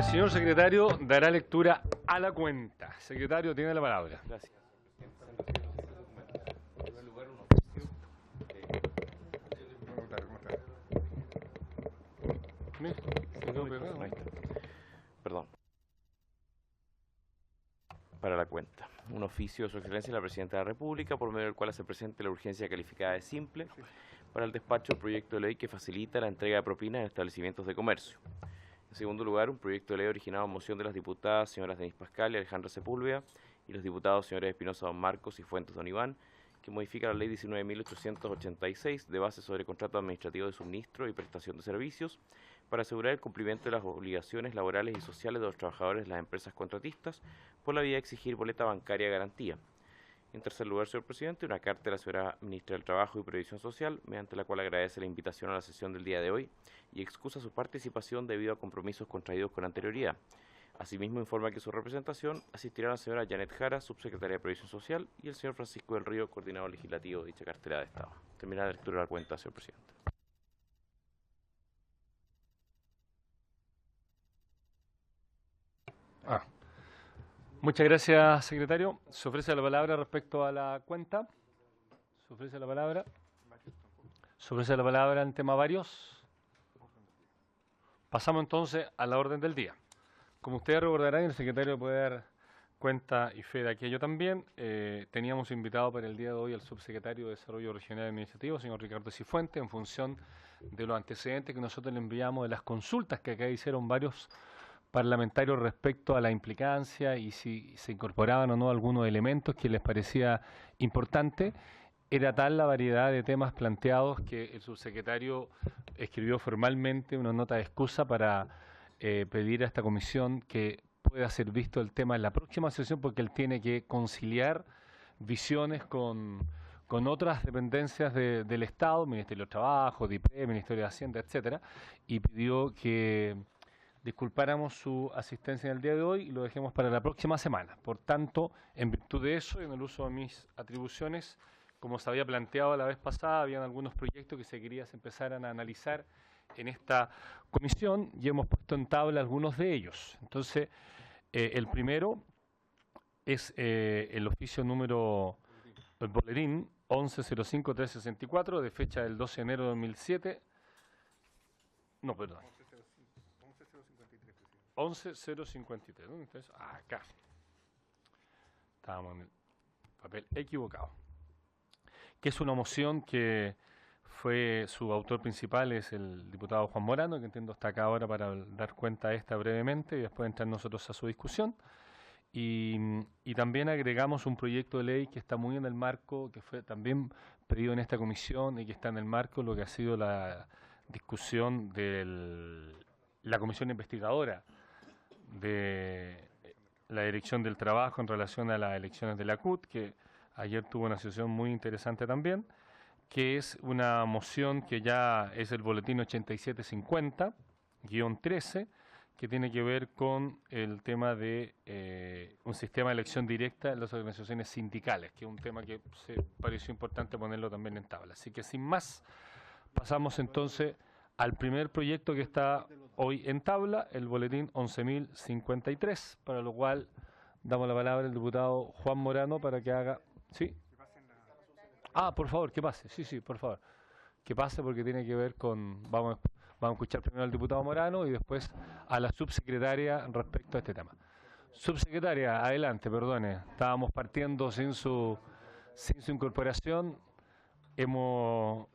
El señor secretario dará lectura a la cuenta. Secretario, tiene la palabra. Gracias. Perdón. Para la cuenta. Un oficio de su excelencia la Presidenta de la República, por medio del cual se presente la urgencia calificada de simple para el despacho del proyecto de ley que facilita la entrega de propinas en establecimientos de comercio. En segundo lugar, un proyecto de ley originado en moción de las diputadas señoras Denise Pascal y Alejandra Sepúlveda y los diputados señores Espinosa Don Marcos y Fuentes Don Iván, que modifica la ley 19.886 de base sobre contrato administrativo de suministro y prestación de servicios para asegurar el cumplimiento de las obligaciones laborales y sociales de los trabajadores de las empresas contratistas por la vía de exigir boleta bancaria de garantía. En tercer lugar, señor presidente, una carta de la señora ministra del Trabajo y Previsión Social, mediante la cual agradece la invitación a la sesión del día de hoy y excusa su participación debido a compromisos contraídos con anterioridad. Asimismo, informa que su representación asistirá la señora Janet Jara, subsecretaria de Previsión Social, y el señor Francisco del Río, coordinador legislativo de dicha cartera de Estado. Termina la lectura de la cuenta, señor presidente. Muchas gracias, secretario. Se ofrece la palabra respecto a la cuenta. Se ofrece la palabra. Se ofrece la palabra en tema varios. Pasamos entonces a la orden del día. Como ustedes recordarán, el secretario puede dar cuenta y fe de aquello también. Teníamos invitado para el día de hoy al subsecretario de Desarrollo Regional y Administrativo, señor Ricardo Cifuentes, en función de los antecedentes que nosotros le enviamos de las consultas que acá hicieron varios parlamentarios respecto a la implicancia y si se incorporaban o no algunos elementos que les parecía importante. Era tal la variedad de temas planteados que el subsecretario escribió formalmente una nota de excusa para pedir a esta comisión que pueda ser visto el tema en la próxima sesión, porque él tiene que conciliar visiones con otras dependencias del Estado, Ministerio del Trabajo, DIPRE, Ministerio de Hacienda, etcétera, y pidió que disculpáramos su asistencia en el día de hoy y lo dejemos para la próxima semana. Por tanto, en virtud de eso y en el uso de mis atribuciones, como se había planteado la vez pasada, habían algunos proyectos que se querían empezar a analizar en esta comisión y hemos puesto en tabla algunos de ellos. Entonces, el primero es el oficio número, el boletín 1105-364 de fecha del 12 de enero de 2007. No, perdón. 11.053. ¿Dónde está eso? Ah, acá. Estábamos en el papel equivocado. Que es una moción que fue su autor principal, es el diputado Juan Morano, que entiendo está acá ahora para dar cuenta de esta brevemente y después entrar nosotros a su discusión. Y también agregamos un proyecto de ley que está muy en el marco, que fue también pedido en esta comisión y que está en el marco de lo que ha sido la discusión de la comisión investigadora de la Dirección del Trabajo en relación a las elecciones de la CUT, que ayer tuvo una sesión muy interesante también, que es una moción que ya es el boletín 8750-13, que tiene que ver con el tema de un sistema de elección directa en las organizaciones sindicales, que es un tema que se pareció importante ponerlo también en tabla. Así que sin más, pasamos entonces al primer proyecto que está hoy en tabla, el boletín 11.053, para lo cual damos la palabra al diputado Juan Morano para que haga... ¿Sí? Ah, por favor, que pase. Sí, por favor. Que pase porque tiene que ver con... Vamos a escuchar primero al diputado Morano y después a la subsecretaria respecto a este tema. Subsecretaria, adelante, perdone. Estábamos partiendo sin su incorporación. Hemos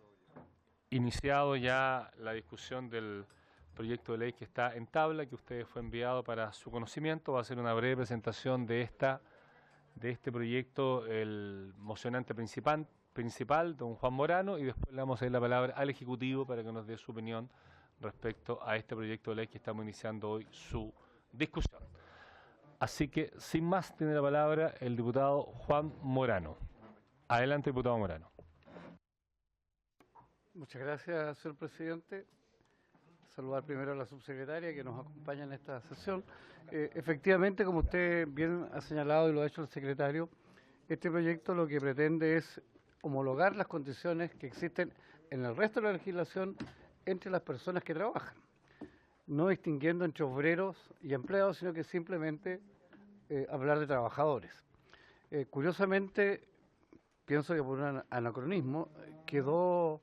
iniciado ya la discusión del proyecto de ley que está en tabla, que usted fue enviado para su conocimiento. Va a ser una breve presentación de este proyecto el mocionante principal, don Juan Morano, y después le vamos a dar la palabra al Ejecutivo para que nos dé su opinión respecto a este proyecto de ley que estamos iniciando hoy su discusión. Así que, sin más, tiene la palabra el diputado Juan Morano. Adelante, diputado Morano. Muchas gracias, señor presidente. Saludar primero a la subsecretaria que nos acompaña en esta sesión. Efectivamente, como usted bien ha señalado y lo ha hecho el secretario, este proyecto lo que pretende es homologar las condiciones que existen en el resto de la legislación entre las personas que trabajan. no distinguiendo entre obreros y empleados, sino que simplemente hablar de trabajadores. Curiosamente, pienso que por un anacronismo quedó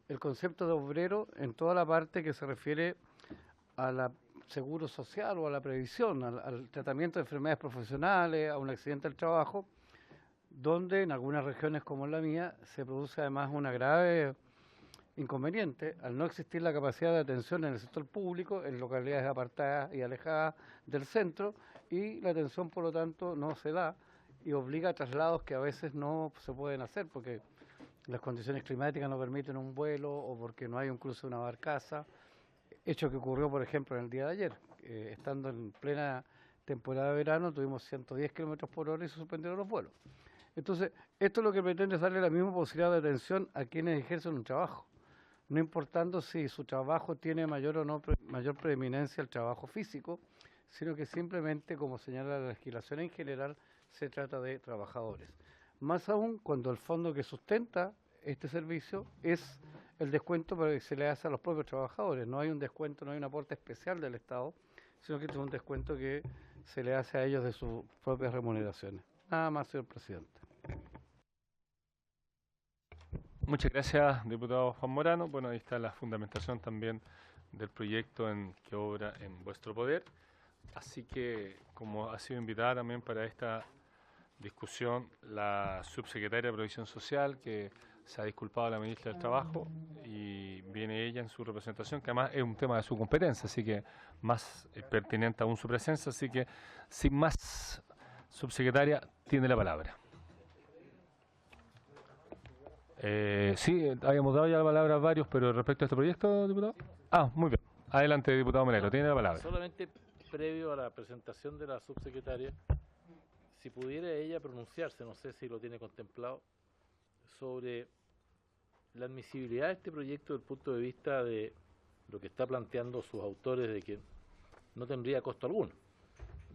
el concepto de obrero en toda la parte que se refiere a la seguro social o a la previsión, al tratamiento de enfermedades profesionales, a un accidente del trabajo, donde en algunas regiones como la mía se produce además una grave inconveniente al no existir la capacidad de atención en el sector público, en localidades apartadas y alejadas del centro, y la atención por lo tanto no se da y obliga a traslados que a veces no se pueden hacer porque las condiciones climáticas no permiten un vuelo o porque no hay un cruce de una barcaza, hecho que ocurrió por ejemplo en el día de ayer, estando en plena temporada de verano tuvimos 110 kilómetros por hora y se suspendieron los vuelos. Entonces, esto lo que pretende es darle la misma posibilidad de atención a quienes ejercen un trabajo, no importando si su trabajo tiene mayor o no mayor preeminencia al trabajo físico, sino que simplemente, como señala la legislación en general, se trata de trabajadores. Más aún cuando el fondo que sustenta este servicio es el descuento que se le hace a los propios trabajadores. No hay un descuento, no hay un aporte especial del Estado, sino que es un descuento que se le hace a ellos de sus propias remuneraciones. Nada más, señor presidente. Muchas gracias, diputado Juan Morano. Bueno, ahí está la fundamentación también del proyecto que obra en vuestro poder. Así que, como ha sido invitada también para esta discusión la subsecretaria de Previsión Social, que se ha disculpado a la ministra del Trabajo, y viene ella en su representación, que además es un tema de su competencia, así que más pertinente aún su presencia. Así que, sin más, subsecretaria, tiene la palabra. Sí, habíamos dado ya la palabra a varios, pero respecto a este proyecto, diputado. Muy bien. Adelante, diputado Melero, tiene la palabra. Solamente previo a la presentación de la subsecretaria, si pudiera ella pronunciarse, no sé si lo tiene contemplado, sobre la admisibilidad de este proyecto desde el punto de vista de lo que está planteando sus autores, de que no tendría costo alguno.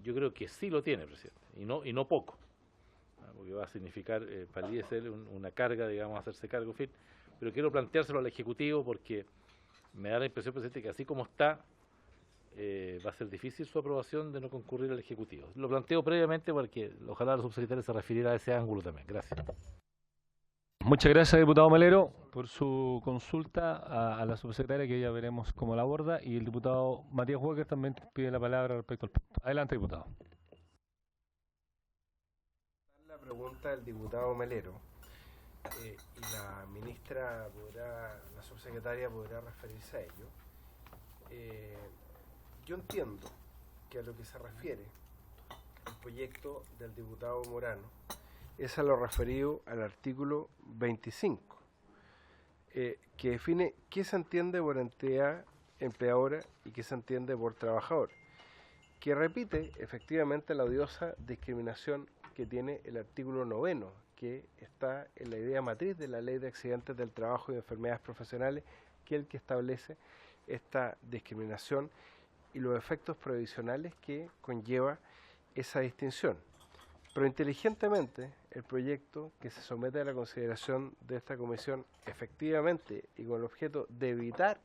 Yo creo que sí lo tiene, presidente, y no poco, porque va a significar para el ISL una carga, digamos, hacerse cargo, en fin, pero quiero planteárselo al Ejecutivo porque me da la impresión, presidente, que así como está, va a ser difícil su aprobación de no concurrir al Ejecutivo. Lo planteo previamente porque ojalá la subsecretaria se refiriera a ese ángulo también. Gracias. Muchas gracias, diputado Melero, por su consulta a la subsecretaria, que ya veremos cómo la aborda, y el diputado Matías Walker también pide la palabra respecto al punto. Adelante, diputado. La pregunta del diputado Melero, y la ministra la subsecretaria podrá referirse a ello. Yo entiendo que a lo que se refiere el proyecto del diputado Morano es a lo referido al artículo 25, que define qué se entiende por entidad empleadora y qué se entiende por trabajador, que repite efectivamente la odiosa discriminación que tiene el artículo 9, que está en la idea matriz de la Ley de Accidentes del Trabajo y Enfermedades Profesionales, que es el que establece esta discriminación y los efectos previsionales que conlleva esa distinción. Pero inteligentemente, el proyecto que se somete a la consideración de esta comisión, efectivamente, y con el objeto de evitar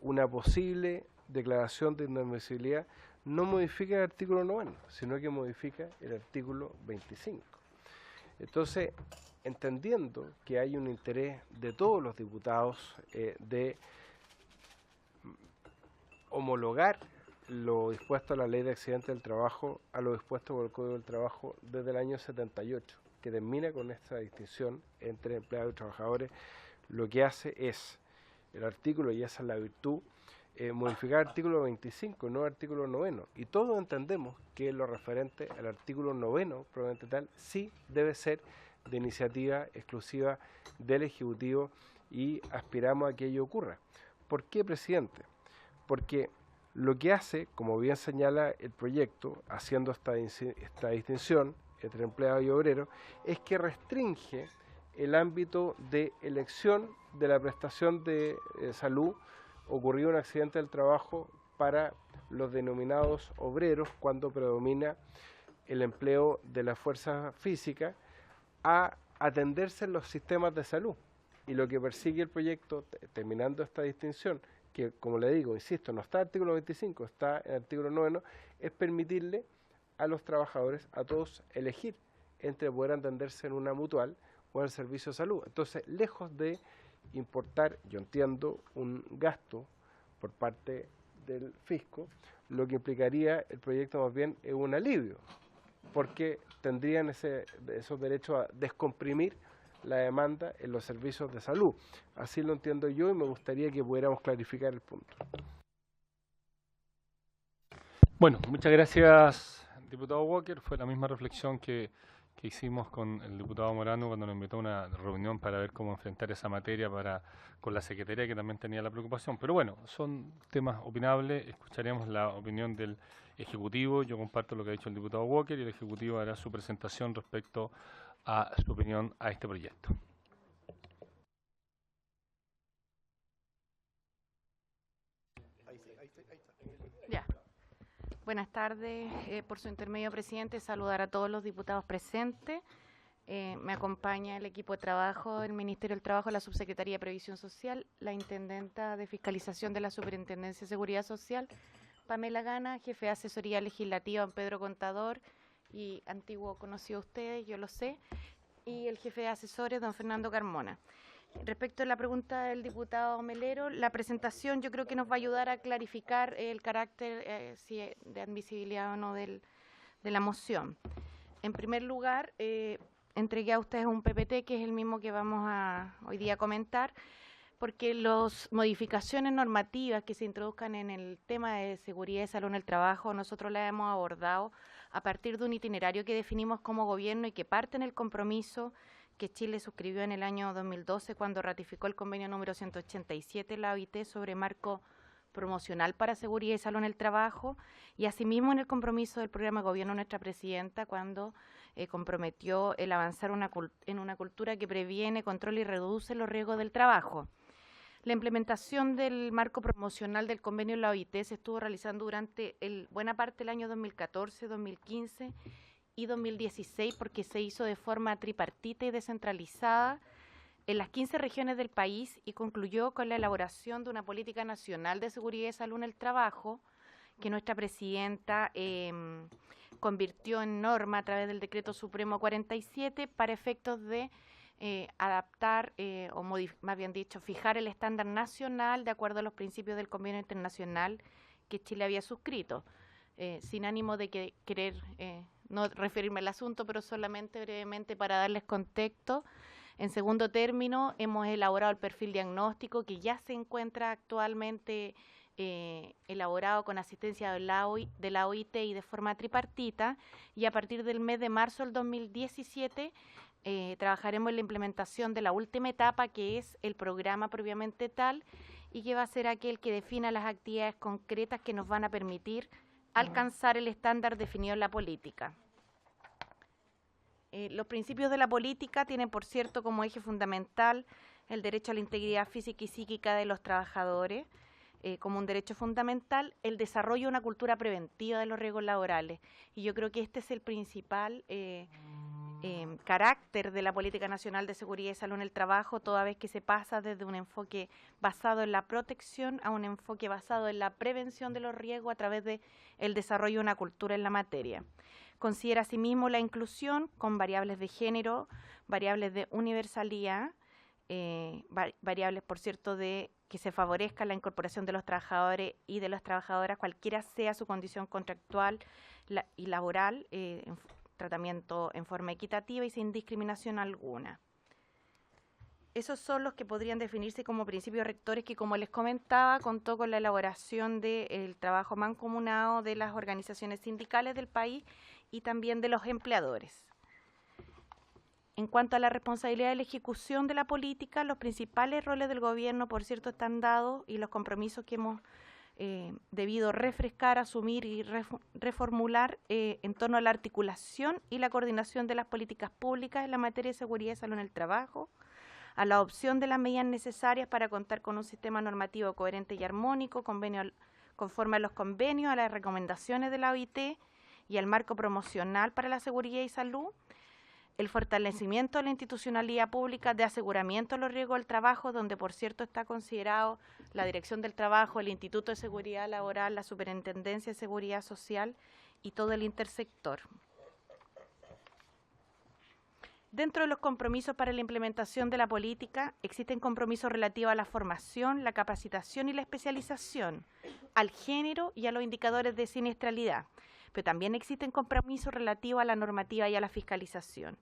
una posible declaración de inadmisibilidad, no modifica el artículo 9, sino que modifica el artículo 25. Entonces, entendiendo que hay un interés de todos los diputados de homologar lo dispuesto a la Ley de Accidentes del Trabajo a lo dispuesto por el Código del Trabajo desde el año 78, que termina con esta distinción entre empleados y trabajadores, lo que hace es el artículo, y esa es la virtud, modificar el artículo 25, no el artículo 9. Y todos entendemos que lo referente al artículo 9, probablemente tal, sí debe ser de iniciativa exclusiva del Ejecutivo y aspiramos a que ello ocurra. ¿Por qué, presidente? Porque lo que hace, como bien señala el proyecto, haciendo esta distinción entre empleado y obrero, es que restringe el ámbito de elección de la prestación de salud ocurrido un accidente del trabajo para los denominados obreros cuando predomina el empleo de la fuerza física a atenderse en los sistemas de salud. Y lo que persigue el proyecto, terminando esta distinción, que como le digo, insisto, no está en el artículo 25, está en el artículo 9, es permitirle a los trabajadores, a todos, elegir entre poder atenderse en una mutual o en el servicio de salud. Entonces, lejos de importar, yo entiendo, un gasto por parte del fisco, lo que implicaría el proyecto más bien es un alivio, porque tendrían esos derechos a descomprimir la demanda en los servicios de salud. Así lo entiendo yo y me gustaría que pudiéramos clarificar el punto. Bueno, muchas gracias, diputado Walker. Fue la misma reflexión que hicimos con el diputado Morano cuando nos invitó a una reunión para ver cómo enfrentar esa materia con la Secretaría, que también tenía la preocupación. Pero bueno, son temas opinables. Escucharemos la opinión del Ejecutivo. Yo comparto lo que ha dicho el diputado Walker y el Ejecutivo hará su presentación respecto a su opinión a este proyecto. Ya. Buenas tardes. Por su intermedio, presidente, saludar a todos los diputados presentes. Me acompaña el equipo de trabajo del Ministerio del Trabajo, la Subsecretaría de Previsión Social, la Intendenta de Fiscalización de la Superintendencia de Seguridad Social, Pamela Gana, jefe de Asesoría Legislativa, don Pedro Contador, y antiguo conocido a ustedes, yo lo sé, y el jefe de asesores, don Fernando Carmona. Respecto a la pregunta del diputado Melero, la presentación yo creo que nos va a ayudar a clarificar el carácter si de admisibilidad o no de la moción. En primer lugar, entregué a ustedes un PPT, que es el mismo que vamos a hoy día comentar, porque las modificaciones normativas que se introduzcan en el tema de seguridad y salud en el trabajo, nosotros las hemos abordado a partir de un itinerario que definimos como gobierno y que parte en el compromiso que Chile suscribió en el año 2012 cuando ratificó el convenio número 187 de la OIT sobre marco promocional para seguridad y salud en el trabajo, y asimismo en el compromiso del programa de gobierno de nuestra presidenta cuando comprometió el avanzar en una cultura que previene, controla y reduce los riesgos del trabajo. La implementación del marco promocional del convenio de la OIT se estuvo realizando durante buena parte del año 2014, 2015 y 2016 porque se hizo de forma tripartita y descentralizada en las 15 regiones del país y concluyó con la elaboración de una política nacional de seguridad y salud en el trabajo que nuestra presidenta convirtió en norma a través del Decreto Supremo 47 para efectos de adaptar más bien dicho, fijar el estándar nacional de acuerdo a los principios del convenio internacional que Chile había suscrito. Sin ánimo de querer no referirme al asunto, pero solamente brevemente para darles contexto. En segundo término, hemos elaborado el perfil diagnóstico que ya se encuentra actualmente elaborado con asistencia de la OIT y de forma tripartita, y a partir del mes de marzo del 2017 trabajaremos en la implementación de la última etapa, que es el programa propiamente tal, y que va a ser aquel que defina las actividades concretas que nos van a permitir alcanzar el estándar definido en la política. Los principios de la política tienen, por cierto, como eje fundamental el derecho a la integridad física y psíquica de los trabajadores, como un derecho fundamental, el desarrollo de una cultura preventiva de los riesgos laborales. Y yo creo que este es el principal carácter de la Política Nacional de Seguridad y Salud en el Trabajo, toda vez que se pasa desde un enfoque basado en la protección a un enfoque basado en la prevención de los riesgos a través de el desarrollo de una cultura en la materia. Considera asimismo la inclusión con variables de género, variables de universalidad, variables, por cierto, de que se favorezca la incorporación de los trabajadores y de las trabajadoras, cualquiera sea su condición contractual y laboral, tratamiento en forma equitativa y sin discriminación alguna. Esos son los que podrían definirse como principios rectores que, como les comentaba, contó con la elaboración del trabajo mancomunado de las organizaciones sindicales del país y también de los empleadores. En cuanto a la responsabilidad de la ejecución de la política, los principales roles del gobierno, por cierto, están dados y los compromisos que hemos debido refrescar, asumir y reformular en torno a la articulación y la coordinación de las políticas públicas en la materia de seguridad y salud en el trabajo, a la adopción de las medidas necesarias para contar con un sistema normativo coherente y armónico, conforme a los convenios, a las recomendaciones de la OIT y al marco promocional para la seguridad y salud, el fortalecimiento de la institucionalidad pública de aseguramiento de los riesgos del trabajo, donde por cierto está considerado la Dirección del Trabajo, el Instituto de Seguridad Laboral, la Superintendencia de Seguridad Social y todo el intersector. Dentro de los compromisos para la implementación de la política, existen compromisos relativos a la formación, la capacitación y la especialización, al género y a los indicadores de siniestralidad, pero también existen compromisos relativos a la normativa y a la fiscalización.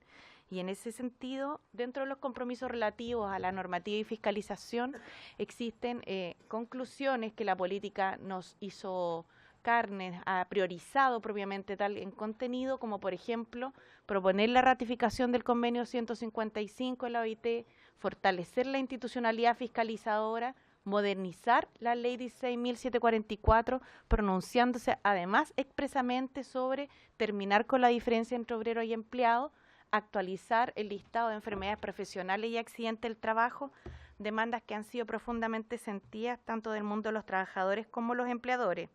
Y en ese sentido, dentro de los compromisos relativos a la normativa y fiscalización, existen conclusiones que la política nos hizo carne, ha priorizado propiamente tal en contenido, como por ejemplo, proponer la ratificación del convenio 155 de la OIT, fortalecer la institucionalidad fiscalizadora, modernizar la ley 16.744, pronunciándose además expresamente sobre terminar con la diferencia entre obrero y empleado, actualizar el listado de enfermedades profesionales y accidentes del trabajo, demandas que han sido profundamente sentidas tanto del mundo de los trabajadores como los empleadores.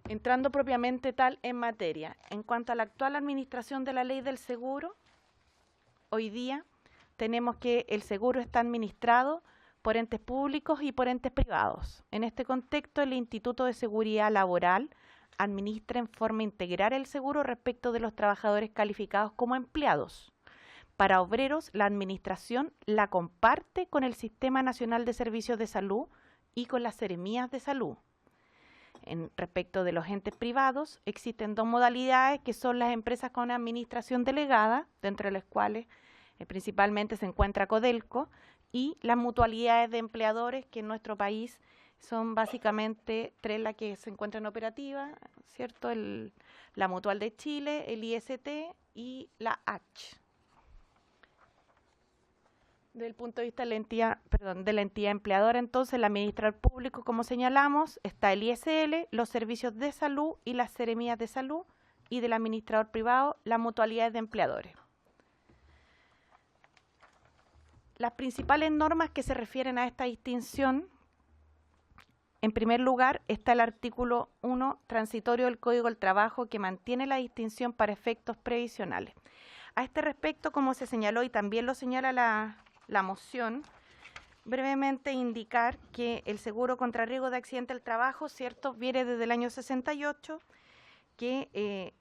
Entrando propiamente tal en materia, en cuanto a la actual administración de la ley del seguro, hoy día tenemos que el seguro está administrado por entes públicos y por entes privados. En este contexto, el Instituto de Seguridad Laboral administra en forma integral el seguro respecto de los trabajadores calificados como empleados. Para obreros, la administración la comparte con el Sistema Nacional de Servicios de Salud y con las seremías de salud. Respecto de los entes privados, existen dos modalidades que son las empresas con administración delegada, dentro de las cuales principalmente se encuentra Codelco, y las mutualidades de empleadores, que en nuestro país son básicamente tres las que se encuentran operativas, ¿cierto? La Mutual de Chile, el IST y la H. Desde el punto de vista de la entidad empleadora, entonces, el administrador público, como señalamos, está el ISL, los servicios de salud y las seremías de salud, y del administrador privado, las mutualidades de empleadores. Las principales normas que se refieren a esta distinción, en primer lugar, está el artículo 1 transitorio del Código del Trabajo, que mantiene la distinción para efectos previsionales. A este respecto, como se señaló y también lo señala la moción, brevemente indicar que el seguro contra riesgo de accidente del trabajo, ¿cierto?, viene desde el año 68, que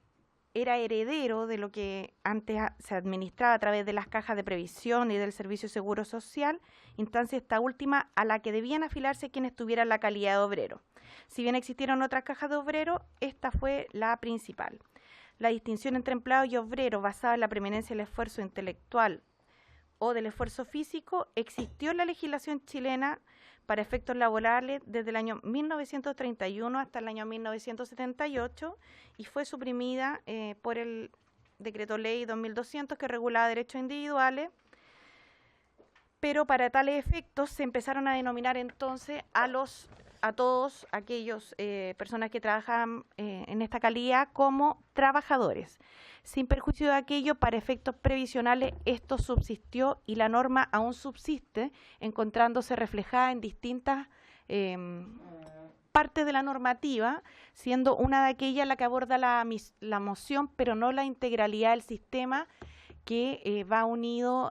era heredero de lo que antes se administraba a través de las cajas de previsión y del Servicio de Seguro Social, instancia esta última a la que debían afilarse quienes tuvieran la calidad de obrero. Si bien existieron otras cajas de obrero, esta fue la principal. La distinción entre empleado y obrero basada en la preeminencia del esfuerzo intelectual o del esfuerzo físico existió en la legislación chilena para efectos laborales desde el año 1931 hasta el año 1978 y fue suprimida por el Decreto Ley 2200 que regulaba derechos individuales, pero para tales efectos se empezaron a denominar entonces a todos aquellos personas que trabajan en esta calidad como trabajadores. Sin perjuicio de aquello, para efectos previsionales, esto subsistió y la norma aún subsiste, encontrándose reflejada en distintas partes de la normativa, siendo una de aquellas la que aborda la moción, pero no la integralidad del sistema que va unido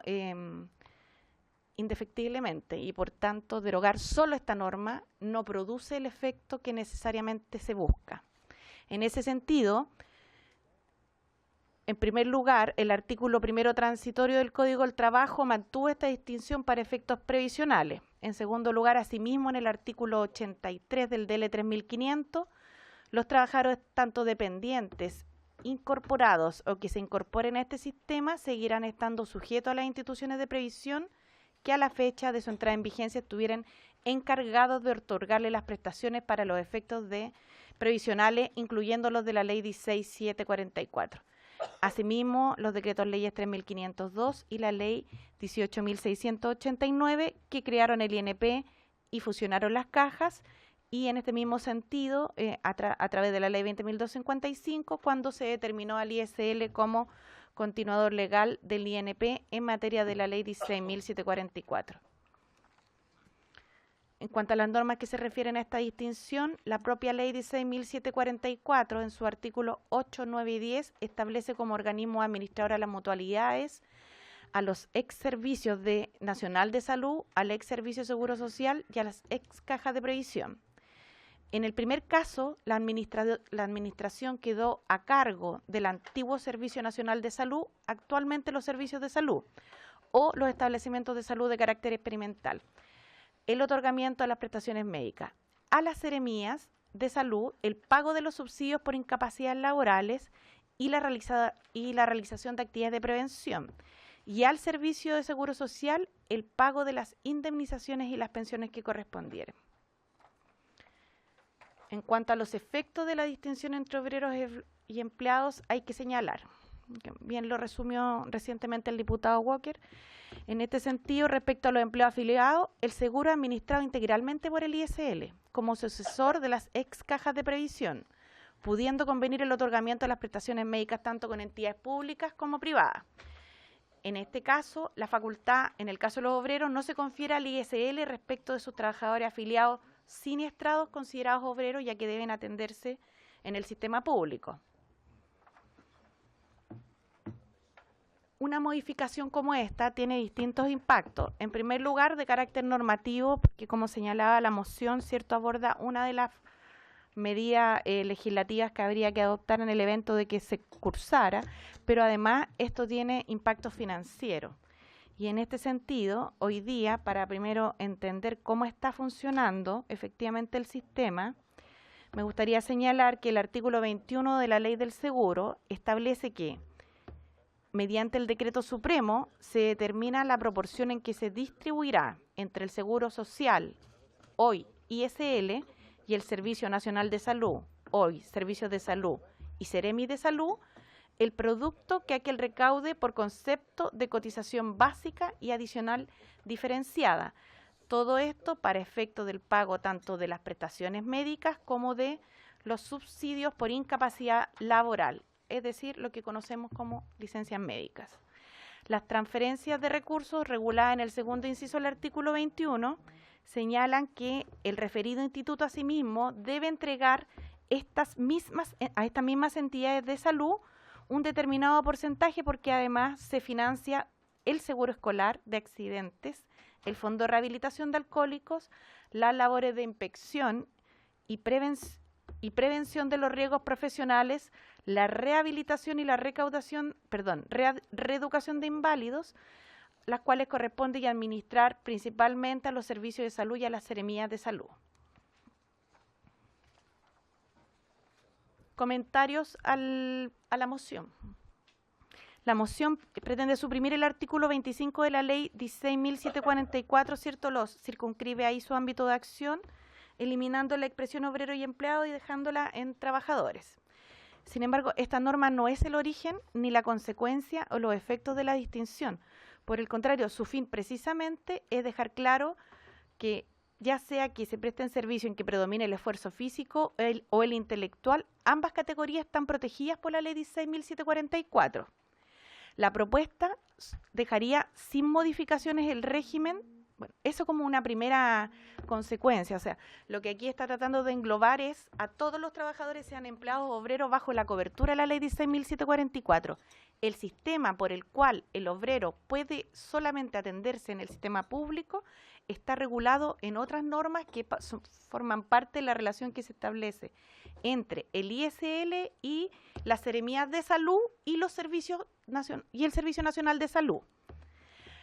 indefectiblemente y por tanto derogar solo esta norma no produce el efecto que necesariamente se busca. En ese sentido, en primer lugar, el artículo primero transitorio del Código del Trabajo mantuvo esta distinción para efectos previsionales. En segundo lugar, asimismo, en el artículo 83 del DL 3500, los trabajadores tanto dependientes, incorporados o que se incorporen a este sistema seguirán estando sujetos a las instituciones de previsión que a la fecha de su entrada en vigencia estuvieran encargados de otorgarle las prestaciones para los efectos previsionales, incluyendo los de la Ley 16744. Asimismo, los decretos leyes 3502 y la Ley 18.689 que crearon el INP y fusionaron las cajas, y en este mismo sentido, a través de la Ley 20.255, cuando se determinó al ISL como continuador legal del INP en materia de la Ley 16.744. En cuanto a las normas que se refieren a esta distinción, la propia Ley 16.744, en su artículo 8, 9 y 10, establece como organismo administrador a las mutualidades, a los ex servicios nacional de salud, al ex servicio de seguro social y a las ex cajas de previsión. En el primer caso, la administración quedó a cargo del antiguo Servicio Nacional de Salud, actualmente los servicios de salud, o los establecimientos de salud de carácter experimental. El otorgamiento de las prestaciones médicas. A las seremías de salud, el pago de los subsidios por incapacidades laborales y la realización de actividades de prevención. Y al servicio de seguro social, el pago de las indemnizaciones y las pensiones que correspondieren. En cuanto a los efectos de la distinción entre obreros y empleados, hay que señalar, que bien lo resumió recientemente el diputado Walker. En este sentido, respecto a los empleados afiliados, el seguro es administrado integralmente por el ISL, como sucesor de las ex cajas de previsión, pudiendo convenir el otorgamiento de las prestaciones médicas tanto con entidades públicas como privadas. En este caso, la facultad, en el caso de los obreros, no se confiere al ISL respecto de sus trabajadores afiliados siniestrados considerados obreros, ya que deben atenderse en el sistema público. Una modificación como esta tiene distintos impactos. En primer lugar, de carácter normativo, porque como señalaba la moción, cierto, aborda una de las medidas legislativas que habría que adoptar en el evento de que se cursara, pero además esto tiene impacto financiero. Y en este sentido, hoy día, para primero entender cómo está funcionando efectivamente el sistema, me gustaría señalar que el artículo 21 de la Ley del Seguro establece que, mediante el decreto supremo, se determina la proporción en que se distribuirá entre el Seguro Social, hoy ISL, y el Servicio Nacional de Salud, hoy Servicios de Salud y Seremi de Salud, el producto que aquel recaude por concepto de cotización básica y adicional diferenciada. Todo esto para efecto del pago tanto de las prestaciones médicas como de los subsidios por incapacidad laboral, es decir, lo que conocemos como licencias médicas. Las transferencias de recursos reguladas en el segundo inciso del artículo 21 señalan que el referido instituto asimismo debe entregar a estas mismas entidades de salud un determinado porcentaje, porque además se financia el seguro escolar de accidentes, el fondo de rehabilitación de alcohólicos, las labores de inspección y prevención de los riesgos profesionales, la rehabilitación y la reeducación de inválidos, las cuales corresponde y administrar principalmente a los servicios de salud y a las seremías de salud. Comentarios a la moción. La moción pretende suprimir el artículo 25 de la Ley 16.744, ¿cierto? Circunscribe ahí su ámbito de acción, eliminando la expresión obrero y empleado y dejándola en trabajadores. Sin embargo, esta norma no es el origen ni la consecuencia o los efectos de la distinción. Por el contrario, su fin precisamente es dejar claro que ya sea que se presten servicio en que predomine el esfuerzo físico o el intelectual, ambas categorías están protegidas por la Ley 16.744. La propuesta dejaría sin modificaciones el régimen, bueno, eso como una primera consecuencia, o sea, lo que aquí está tratando de englobar es a todos los trabajadores, sean empleados o obreros, bajo la cobertura de la Ley 16.744. El sistema por el cual el obrero puede solamente atenderse en el sistema público está regulado en otras normas que forman parte de la relación que se establece entre el ISL y las seremías de salud y los servicios y el Servicio Nacional de Salud.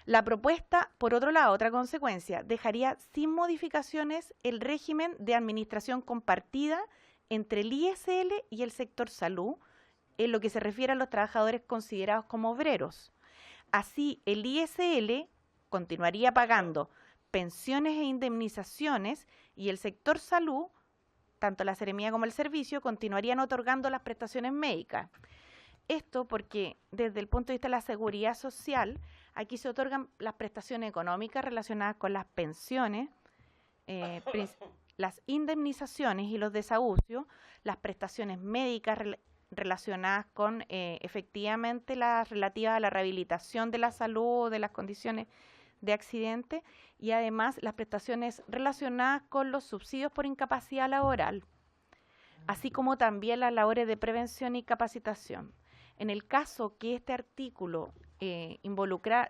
La propuesta, por otro lado, otra consecuencia, dejaría sin modificaciones el régimen de administración compartida entre el ISL y el sector salud, en lo que se refiere a los trabajadores considerados como obreros. Así, el ISL continuaría pagando pensiones e indemnizaciones y el sector salud, tanto la seremía como el servicio, continuarían otorgando las prestaciones médicas. Esto porque desde el punto de vista de la seguridad social, aquí se otorgan las prestaciones económicas relacionadas con las pensiones, las indemnizaciones y los desahucios, las prestaciones médicas relacionadas con efectivamente las relativas a la rehabilitación de la salud o de las condiciones de accidente y además las prestaciones relacionadas con los subsidios por incapacidad laboral, así como también las labores de prevención y capacitación. En el caso que este artículo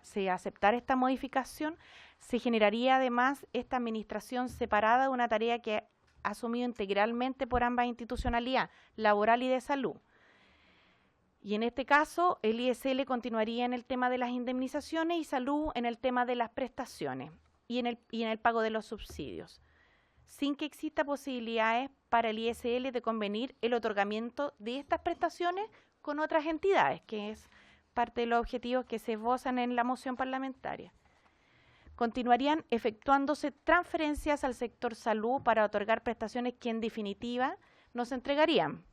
se aceptara esta modificación, se generaría además esta administración separada de una tarea que ha asumido integralmente por ambas institucionalidades, laboral y de salud. Y en este caso, el ISL continuaría en el tema de las indemnizaciones y salud en el tema de las prestaciones y en el pago de los subsidios, sin que exista posibilidades para el ISL de convenir el otorgamiento de estas prestaciones con otras entidades, que es parte de los objetivos que se esbozan en la moción parlamentaria. Continuarían efectuándose transferencias al sector salud para otorgar prestaciones que en definitiva no se entregarían,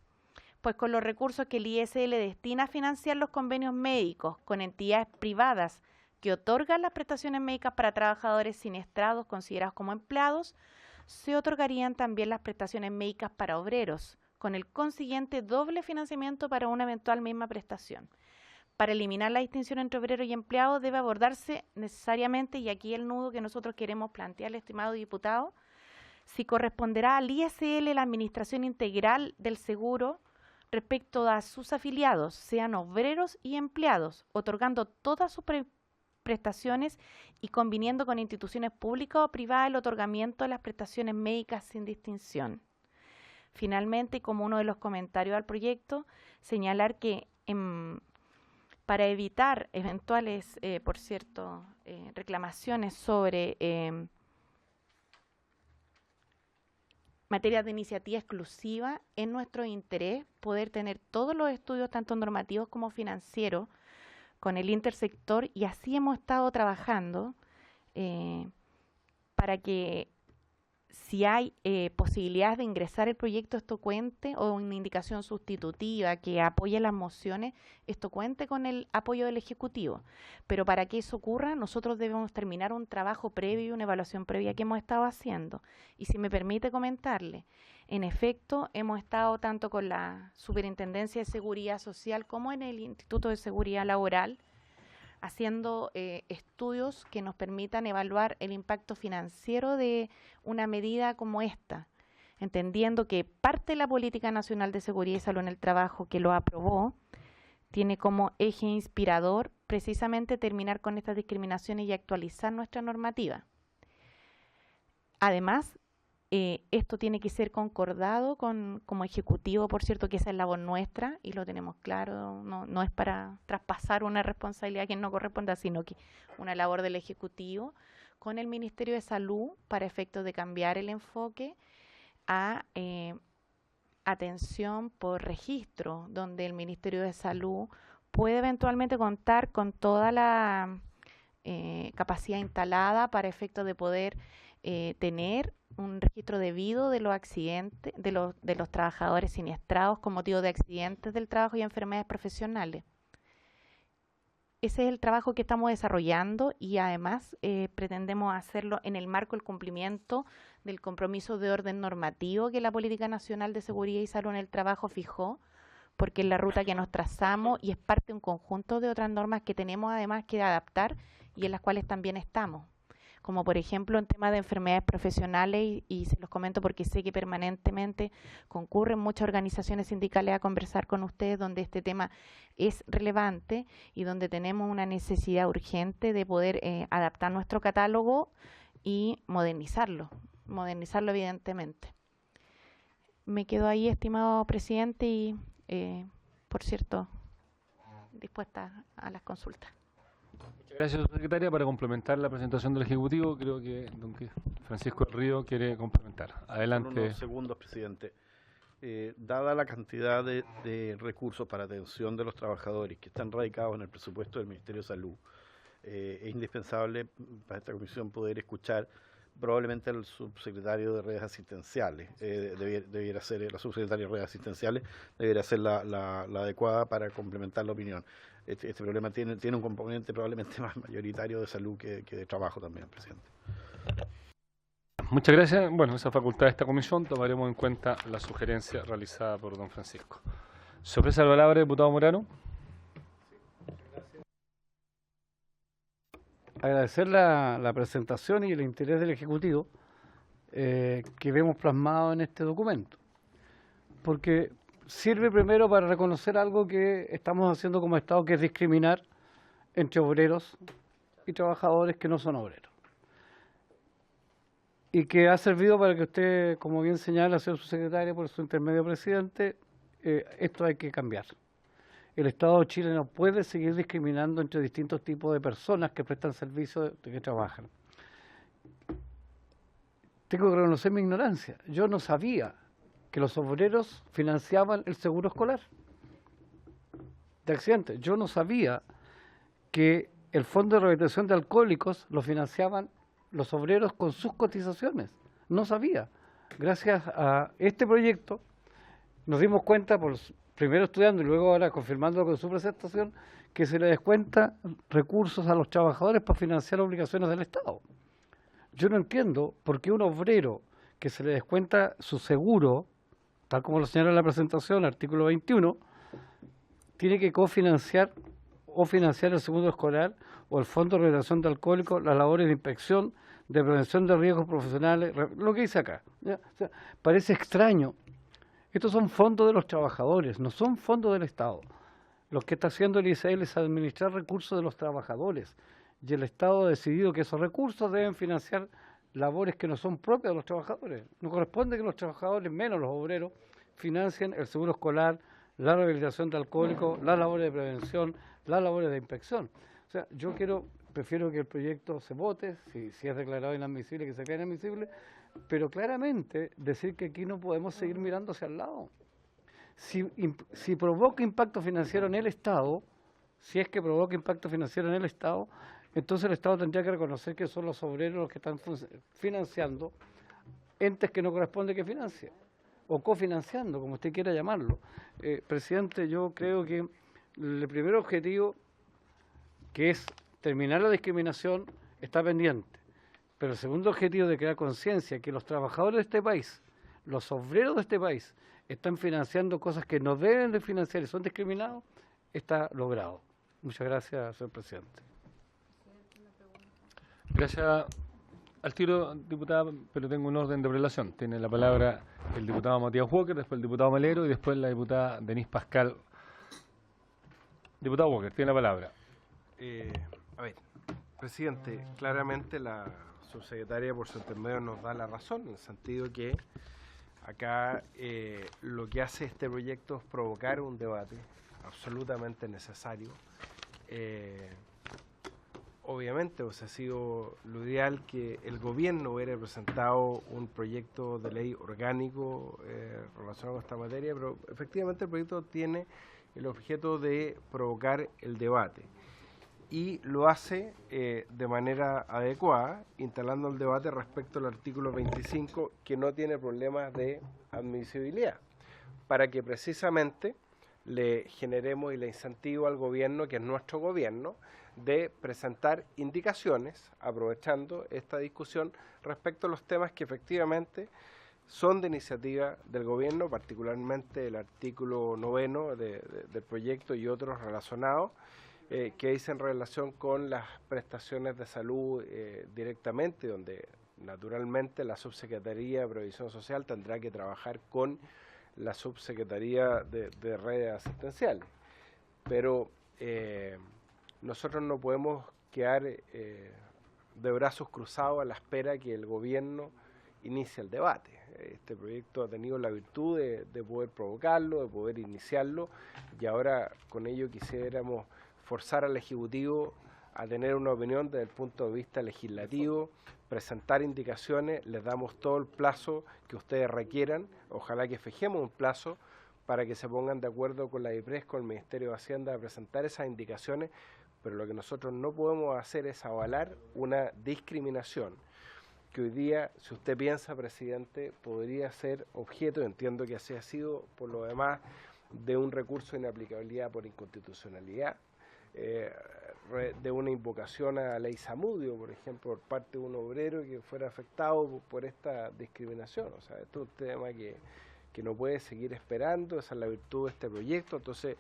pues con los recursos que el ISL destina a financiar los convenios médicos con entidades privadas que otorgan las prestaciones médicas para trabajadores siniestrados considerados como empleados, se otorgarían también las prestaciones médicas para obreros, con el consiguiente doble financiamiento para una eventual misma prestación. Para eliminar la distinción entre obrero y empleado debe abordarse necesariamente, y aquí el nudo que nosotros queremos plantearle, estimado diputado, si corresponderá al ISL la administración integral del seguro respecto a sus afiliados, sean obreros y empleados, otorgando todas sus prestaciones y conviniendo con instituciones públicas o privadas el otorgamiento de las prestaciones médicas sin distinción. Finalmente, como uno de los comentarios al proyecto, señalar que para evitar eventuales, reclamaciones sobre materias de iniciativa exclusiva, es nuestro interés poder tener todos los estudios, tanto normativos como financieros, con el intersector, y así hemos estado trabajando para que si hay posibilidades de ingresar el proyecto, esto cuente, o una indicación sustitutiva que apoye las mociones, esto cuente con el apoyo del Ejecutivo. Pero para que eso ocurra, nosotros debemos terminar un trabajo previo, una evaluación previa que hemos estado haciendo. Y si me permite comentarle, en efecto, hemos estado tanto con la Superintendencia de Seguridad Social como en el Instituto de Seguridad Laboral, haciendo estudios que nos permitan evaluar el impacto financiero de una medida como esta, entendiendo que parte de la Política Nacional de Seguridad y Salud en el Trabajo, que lo aprobó, tiene como eje inspirador precisamente terminar con estas discriminaciones y actualizar nuestra normativa. Además, esto tiene que ser concordado como Ejecutivo, por cierto, que esa es labor nuestra y lo tenemos claro, no es para traspasar una responsabilidad que no corresponda, sino que una labor del Ejecutivo con el Ministerio de Salud para efectos de cambiar el enfoque a atención por registro, donde el Ministerio de Salud puede eventualmente contar con toda la capacidad instalada para efectos de poder tener un registro debido de los accidentes, de los trabajadores siniestrados con motivo de accidentes del trabajo y enfermedades profesionales. Ese es el trabajo que estamos desarrollando y además pretendemos hacerlo en el marco del cumplimiento del compromiso de orden normativo que la Política Nacional de Seguridad y Salud en el Trabajo fijó, porque es la ruta que nos trazamos y es parte de un conjunto de otras normas que tenemos además que adaptar y en las cuales también estamos, como por ejemplo en temas de enfermedades profesionales, y se los comento porque sé que permanentemente concurren muchas organizaciones sindicales a conversar con ustedes donde este tema es relevante y donde tenemos una necesidad urgente de poder adaptar nuestro catálogo y modernizarlo evidentemente. Me quedo ahí, estimado presidente, y por cierto, dispuesta a las consultas. Gracias, secretaria. Para complementar la presentación del Ejecutivo, creo que don Francisco del Río quiere complementar. Adelante. Unos segundos, presidente. Dada la cantidad de recursos para atención de los trabajadores que están radicados en el presupuesto del Ministerio de Salud, es indispensable para esta comisión poder escuchar probablemente al subsecretario de redes asistenciales. Debiera ser la subsecretaria de redes asistenciales, debiera ser la adecuada para complementar la opinión. Este problema tiene un componente probablemente más mayoritario de salud que de trabajo también, presidente. Muchas gracias. Bueno, esa facultad de esta comisión tomaremos en cuenta la sugerencia realizada por don Francisco. Se ofrece la palabra, diputado Morano. agradecer la presentación y el interés del Ejecutivo que vemos plasmado en este documento, porque sirve primero para reconocer algo que estamos haciendo como Estado, que es discriminar entre obreros y trabajadores que no son obreros. Y que ha servido para que usted, como bien señala, señor subsecretario, por su intermedio presidente, esto hay que cambiar. El Estado de Chile no puede seguir discriminando entre distintos tipos de personas que prestan servicios, que trabajan. Tengo que reconocer mi ignorancia. Yo no sabía que los obreros financiaban el seguro escolar de accidentes. Yo no sabía que el Fondo de Rehabilitación de Alcohólicos lo financiaban los obreros con sus cotizaciones. No sabía. Gracias a este proyecto nos dimos cuenta, primero estudiando y luego ahora confirmando con su presentación, que se le descuenta recursos a los trabajadores para financiar obligaciones del Estado. Yo no entiendo por qué un obrero que se le descuenta su seguro, tal como lo señala en la presentación, artículo 21, tiene que cofinanciar o financiar el seguro escolar o el Fondo de Rehabilitación de Alcohólicos, las labores de inspección, de prevención de riesgos profesionales, lo que dice acá. ¿Ya? O sea, parece extraño. Estos son fondos de los trabajadores, no son fondos del Estado. Lo que está haciendo el ISAEL es administrar recursos de los trabajadores, y el Estado ha decidido que esos recursos deben financiar labores que no son propias de los trabajadores. No corresponde que los trabajadores, menos los obreros, financien el seguro escolar, la rehabilitación de alcohólicos, las labores de prevención, las labores de inspección. O sea, prefiero que el proyecto se vote, si es declarado inadmisible, que se quede inadmisible, pero claramente decir que aquí no podemos seguir mirando hacia el lado. Si provoca impacto financiero en el Estado, si es que provoca impacto financiero en el Estado, entonces el Estado tendría que reconocer que son los obreros los que están financiando entes que no corresponde que financie, o cofinanciando, como usted quiera llamarlo. Presidente, yo creo que el primer objetivo, que es terminar la discriminación, está pendiente. Pero el segundo objetivo de crear conciencia, que los trabajadores de este país, los obreros de este país, están financiando cosas que no deben de financiar y son discriminados, está logrado. Muchas gracias, señor presidente. Gracias al tiro, diputada, pero tengo un orden de prelación. Tiene la palabra el diputado Matías Walker, después el diputado Melero y después la diputada Denise Pascal. Diputado Walker, tiene la palabra. A ver, presidente, claramente la subsecretaria por su intermedio nos da la razón, en el sentido que acá lo que hace este proyecto es provocar un debate absolutamente necesario. Obviamente, ha sido lo ideal que el gobierno hubiera presentado un proyecto de ley orgánico relacionado con esta materia, pero efectivamente el proyecto tiene el objeto de provocar el debate y lo hace de manera adecuada, instalando el debate respecto al artículo 25, que no tiene problemas de admisibilidad, para que precisamente le generemos y le incentivo al gobierno, que es nuestro gobierno, de presentar indicaciones, aprovechando esta discusión, respecto a los temas que efectivamente son de iniciativa del gobierno, particularmente el artículo 9 del proyecto y otros relacionados, que dicen relación con las prestaciones de salud directamente, donde naturalmente la Subsecretaría de Previsión Social tendrá que trabajar con la Subsecretaría de Redes Asistenciales. Pero nosotros no podemos quedar de brazos cruzados a la espera que el gobierno inicie el debate. Este proyecto ha tenido la virtud de poder provocarlo, de poder iniciarlo, y ahora con ello quisiéramos forzar al Ejecutivo a tener una opinión desde el punto de vista legislativo, presentar indicaciones, les damos todo el plazo que ustedes requieran, ojalá que fijemos un plazo para que se pongan de acuerdo con la IPRES, con el Ministerio de Hacienda, a presentar esas indicaciones, pero lo que nosotros no podemos hacer es avalar una discriminación que hoy día, si usted piensa, presidente, podría ser objeto, entiendo que así ha sido, por lo demás, de un recurso de inaplicabilidad por inconstitucionalidad, de una invocación a la ley Zamudio, por ejemplo, por parte de un obrero que fuera afectado por esta discriminación. O sea, esto es un tema que no puede seguir esperando, esa es la virtud de este proyecto. Entonces,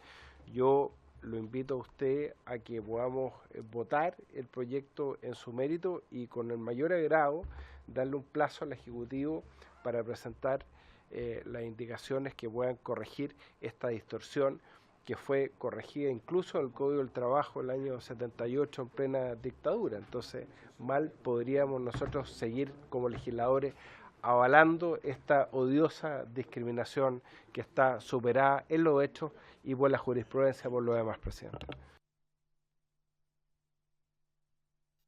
yo lo invito a usted a que podamos votar el proyecto en su mérito y con el mayor agrado darle un plazo al Ejecutivo para presentar las indicaciones que puedan corregir esta distorsión que fue corregida incluso en el Código del Trabajo el año 78 en plena dictadura. Entonces, mal podríamos nosotros seguir como legisladores avalando esta odiosa discriminación que está superada en los hechos y por la jurisprudencia por lo demás, presidente.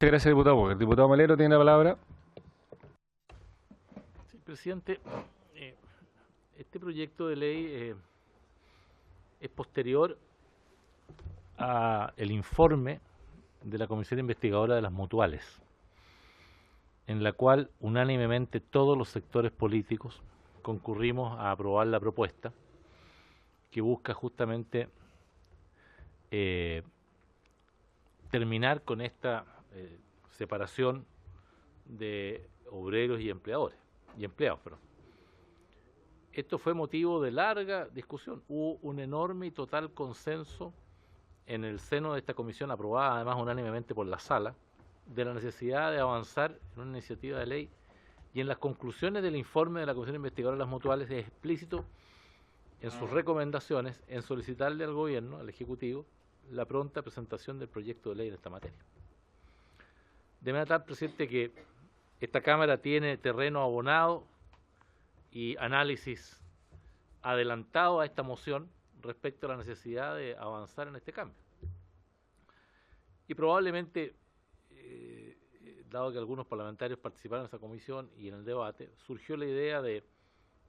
Muchas gracias, diputado. El diputado Melero tiene la palabra. Sí, presidente, este proyecto de ley es posterior al informe de la Comisión Investigadora de las Mutuales, en la cual unánimemente todos los sectores políticos concurrimos a aprobar la propuesta que busca justamente terminar con esta separación de obreros y empleados. Esto fue motivo de larga discusión. Hubo un enorme y total consenso en el seno de esta comisión, aprobada además unánimemente por la sala, de la necesidad de avanzar en una iniciativa de ley, y en las conclusiones del informe de la Comisión Investigadora de las Mutuales es explícito en sus recomendaciones en solicitarle al Gobierno, al Ejecutivo, la pronta presentación del proyecto de ley en esta materia. De manera tal, presidente, que esta Cámara tiene terreno abonado y análisis adelantado a esta moción respecto a la necesidad de avanzar en este cambio. Y probablemente, dado que algunos parlamentarios participaron en esa comisión y en el debate, surgió la idea de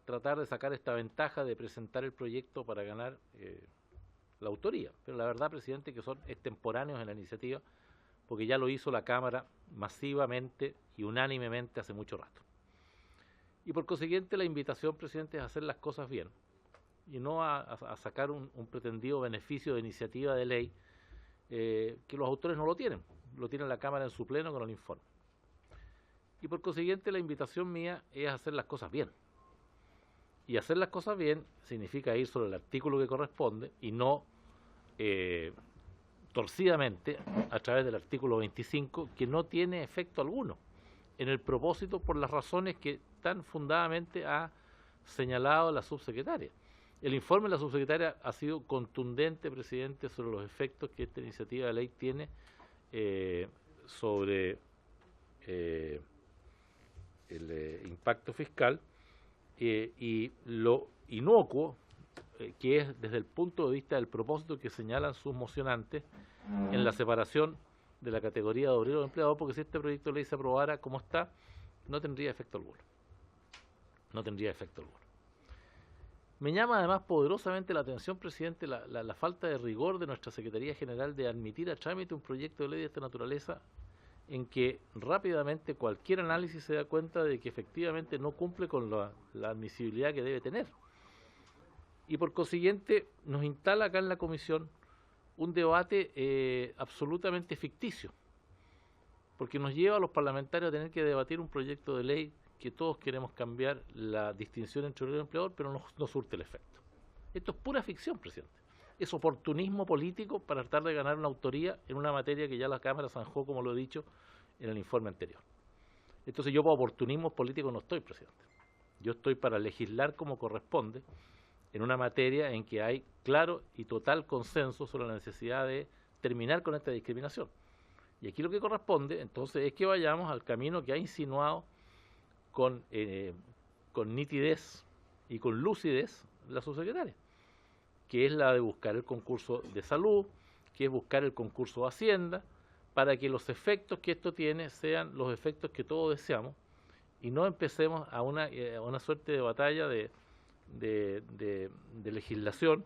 tratar de sacar esta ventaja de presentar el proyecto para ganar la autoría. Pero la verdad, presidente, que son extemporáneos en la iniciativa, porque ya lo hizo la Cámara masivamente y unánimemente hace mucho rato. Y por consiguiente la invitación, presidente, es hacer las cosas bien y no a sacar un pretendido beneficio de iniciativa de ley que los autores no lo tienen la Cámara en su pleno con el informe. Y por consiguiente la invitación mía es hacer las cosas bien. Y hacer las cosas bien significa ir sobre el artículo que corresponde y no torcidamente a través del artículo 25, que no tiene efecto alguno en el propósito por las razones que tan fundadamente ha señalado la subsecretaria. El informe de la subsecretaria ha sido contundente, presidente, sobre los efectos que esta iniciativa de ley tiene sobre el impacto fiscal y lo inocuo que es desde el punto de vista del propósito que señalan sus mocionantes en la separación de la categoría de obrero y empleado, porque si este proyecto de ley se aprobara como está, no tendría efecto alguno. No tendría efecto alguno. Me llama además poderosamente la atención, presidente, la falta de rigor de nuestra Secretaría General de admitir a trámite un proyecto de ley de esta naturaleza en que rápidamente cualquier análisis se da cuenta de que efectivamente no cumple con la admisibilidad que debe tener. Y por consiguiente nos instala acá en la comisión un debate absolutamente ficticio, porque nos lleva a los parlamentarios a tener que debatir un proyecto de ley que todos queremos cambiar la distinción entre obrero y empleador, pero no surte el efecto. Esto es pura ficción, presidente. Es oportunismo político para tratar de ganar una autoría en una materia que ya la Cámara zanjó, como lo he dicho, en el informe anterior. Entonces yo para oportunismo político no estoy, presidente. Yo estoy para legislar como corresponde en una materia en que hay claro y total consenso sobre la necesidad de terminar con esta discriminación. Y aquí lo que corresponde, entonces, es que vayamos al camino que ha insinuado con nitidez y con lucidez la subsecretaria, que es la de buscar el concurso de salud, que es buscar el concurso de Hacienda, para que los efectos que esto tiene sean los efectos que todos deseamos y no empecemos a una suerte de batalla de legislación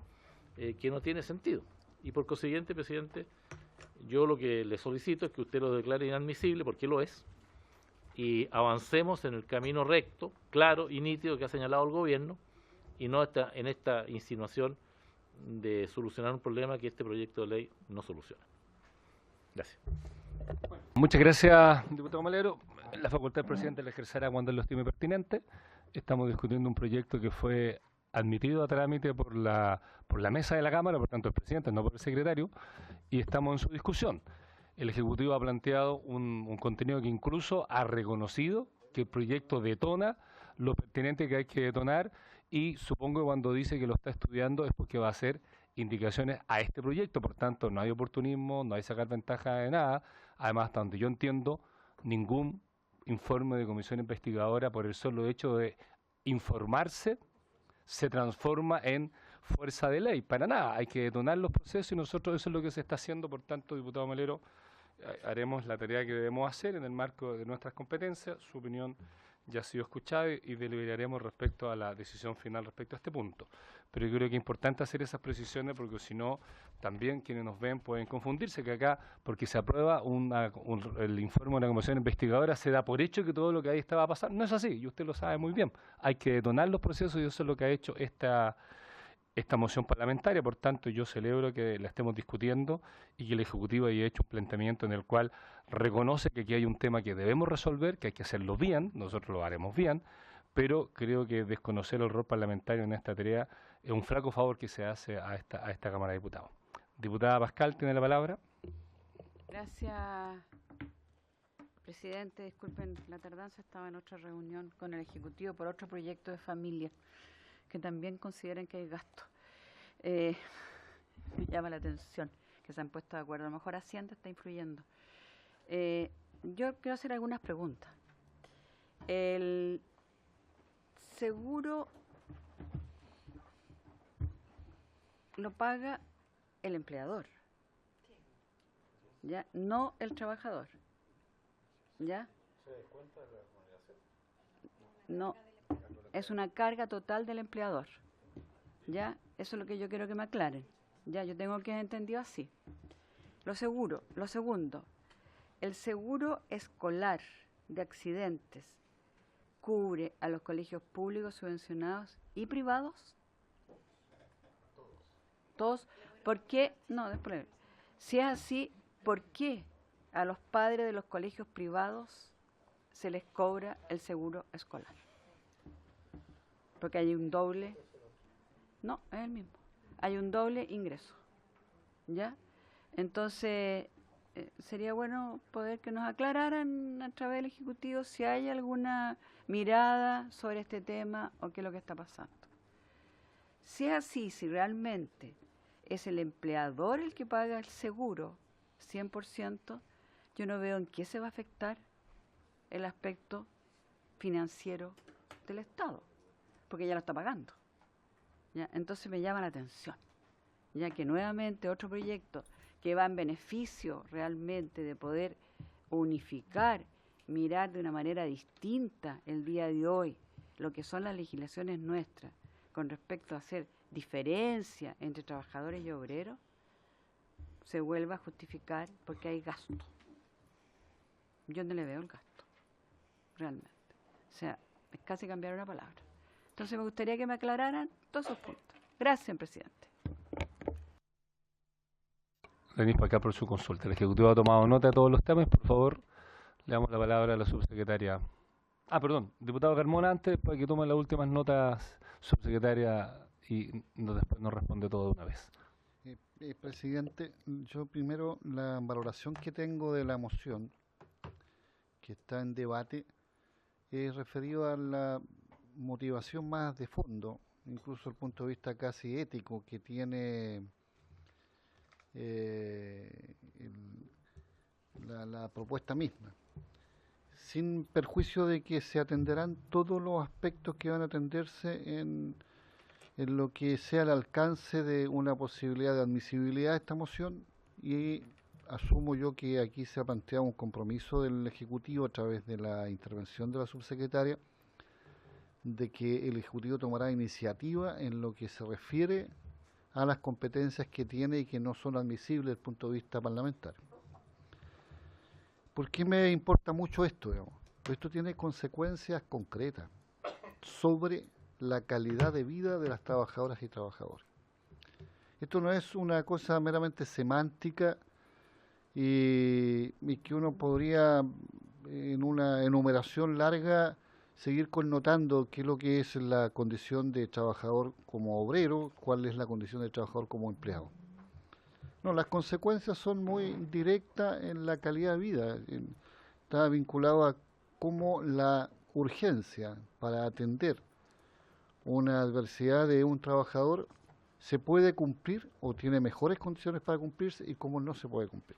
que no tiene sentido. Y por consiguiente, presidente, yo lo que le solicito es que usted lo declare inadmisible, porque lo es, y avancemos en el camino recto, claro y nítido que ha señalado el gobierno, y no en esta insinuación de solucionar un problema que este proyecto de ley no soluciona. Gracias. Muchas gracias, diputado Melero. La facultad del presidente la ejercerá cuando lo estime pertinente. Estamos discutiendo un proyecto que fue admitido a trámite por la mesa de la Cámara, por tanto el presidente, no por el secretario, y estamos en su discusión. El Ejecutivo ha planteado un contenido que incluso ha reconocido que el proyecto detona lo pertinente que hay que detonar, y supongo que cuando dice que lo está estudiando es porque va a hacer indicaciones a este proyecto. Por tanto, no hay oportunismo, no hay sacar ventaja de nada. Además, hasta donde yo entiendo, ningún informe de comisión investigadora, por el solo hecho de informarse, se transforma en fuerza de ley. Para nada, hay que detonar los procesos, y nosotros eso es lo que se está haciendo. Por tanto, diputado Melero, haremos la tarea que debemos hacer en el marco de nuestras competencias. Su opinión ya ha sido escuchada y deliberaremos respecto a la decisión final respecto a este punto. Pero yo creo que es importante hacer esas precisiones, porque si no, también quienes nos ven pueden confundirse, que acá, porque se aprueba el informe de una comisión investigadora, se da por hecho que todo lo que ahí estaba pasando. No es así, y usted lo sabe muy bien. Hay que detonar los procesos, y eso es lo que ha hecho esta moción parlamentaria. Por tanto, yo celebro que la estemos discutiendo y que el Ejecutivo haya hecho un planteamiento en el cual reconoce que aquí hay un tema que debemos resolver, que hay que hacerlo bien, nosotros lo haremos bien, pero creo que desconocer el rol parlamentario en esta tarea es un flaco favor que se hace a esta Cámara de Diputados. Diputada Pascal, tiene la palabra. Gracias, presidente. Disculpen la tardanza, estaba en otra reunión con el Ejecutivo por otro proyecto de familia, que también consideren que hay gasto. Me llama la atención que se han puesto de acuerdo. A lo mejor Hacienda está influyendo. Yo quiero hacer algunas preguntas. El seguro lo paga el empleador, ¿ya? No el trabajador, ¿ya? ¿Se descuenta de la remuneración? No. Es una carga total del empleador, ¿ya? Eso es lo que yo quiero que me aclaren, ¿ya? Yo tengo que entendido así. Lo segundo, el seguro escolar de accidentes cubre a los colegios públicos, subvencionados y privados. Todos. ¿Por qué? No, después. Si es así, ¿por qué a los padres de los colegios privados se les cobra el seguro escolar? Porque hay un doble, no, es el mismo, hay un doble ingreso, ¿ya? Entonces, sería bueno poder que nos aclararan a través del Ejecutivo si hay alguna mirada sobre este tema o qué es lo que está pasando. Si es así, si realmente es el empleador el que paga el seguro 100%, yo no veo en qué se va a afectar el aspecto financiero del Estado, porque ya lo está pagando, ¿ya? Entonces me llama la atención, ya que nuevamente otro proyecto que va en beneficio realmente de poder unificar, mirar de una manera distinta el día de hoy lo que son las legislaciones nuestras con respecto a hacer diferencia entre trabajadores y obreros, se vuelva a justificar porque hay gasto. Yo no le veo el gasto, realmente. O sea, es casi cambiar una palabra. Entonces me gustaría que me aclararan todos esos puntos. Gracias, presidente. Venís para acá por su consulta. El Ejecutivo ha tomado nota de todos los temas. Por favor, le damos la palabra a la subsecretaria. Perdón, diputado Carmona, antes, para que tome las últimas notas, subsecretaria, y después nos responde todo de una vez. Presidente, yo primero la valoración que tengo de la moción que está en debate es referido a la motivación más de fondo, incluso el punto de vista casi ético que tiene la propuesta misma, sin perjuicio de que se atenderán todos los aspectos que van a atenderse en lo que sea el alcance de una posibilidad de admisibilidad de esta moción, y asumo yo que aquí se ha planteado un compromiso del Ejecutivo a través de la intervención de la subsecretaria, de que el Ejecutivo tomará iniciativa en lo que se refiere a las competencias que tiene y que no son admisibles desde el punto de vista parlamentario. ¿Por qué me importa mucho esto, digamos? Pues esto tiene consecuencias concretas sobre la calidad de vida de las trabajadoras y trabajadores. Esto no es una cosa meramente semántica y que uno podría, en una enumeración larga, seguir connotando qué es lo que es la condición de trabajador como obrero, cuál es la condición de trabajador como empleado. No, las consecuencias son muy directas en la calidad de vida. Está vinculado a cómo la urgencia para atender una adversidad de un trabajador se puede cumplir o tiene mejores condiciones para cumplirse y cómo no se puede cumplir.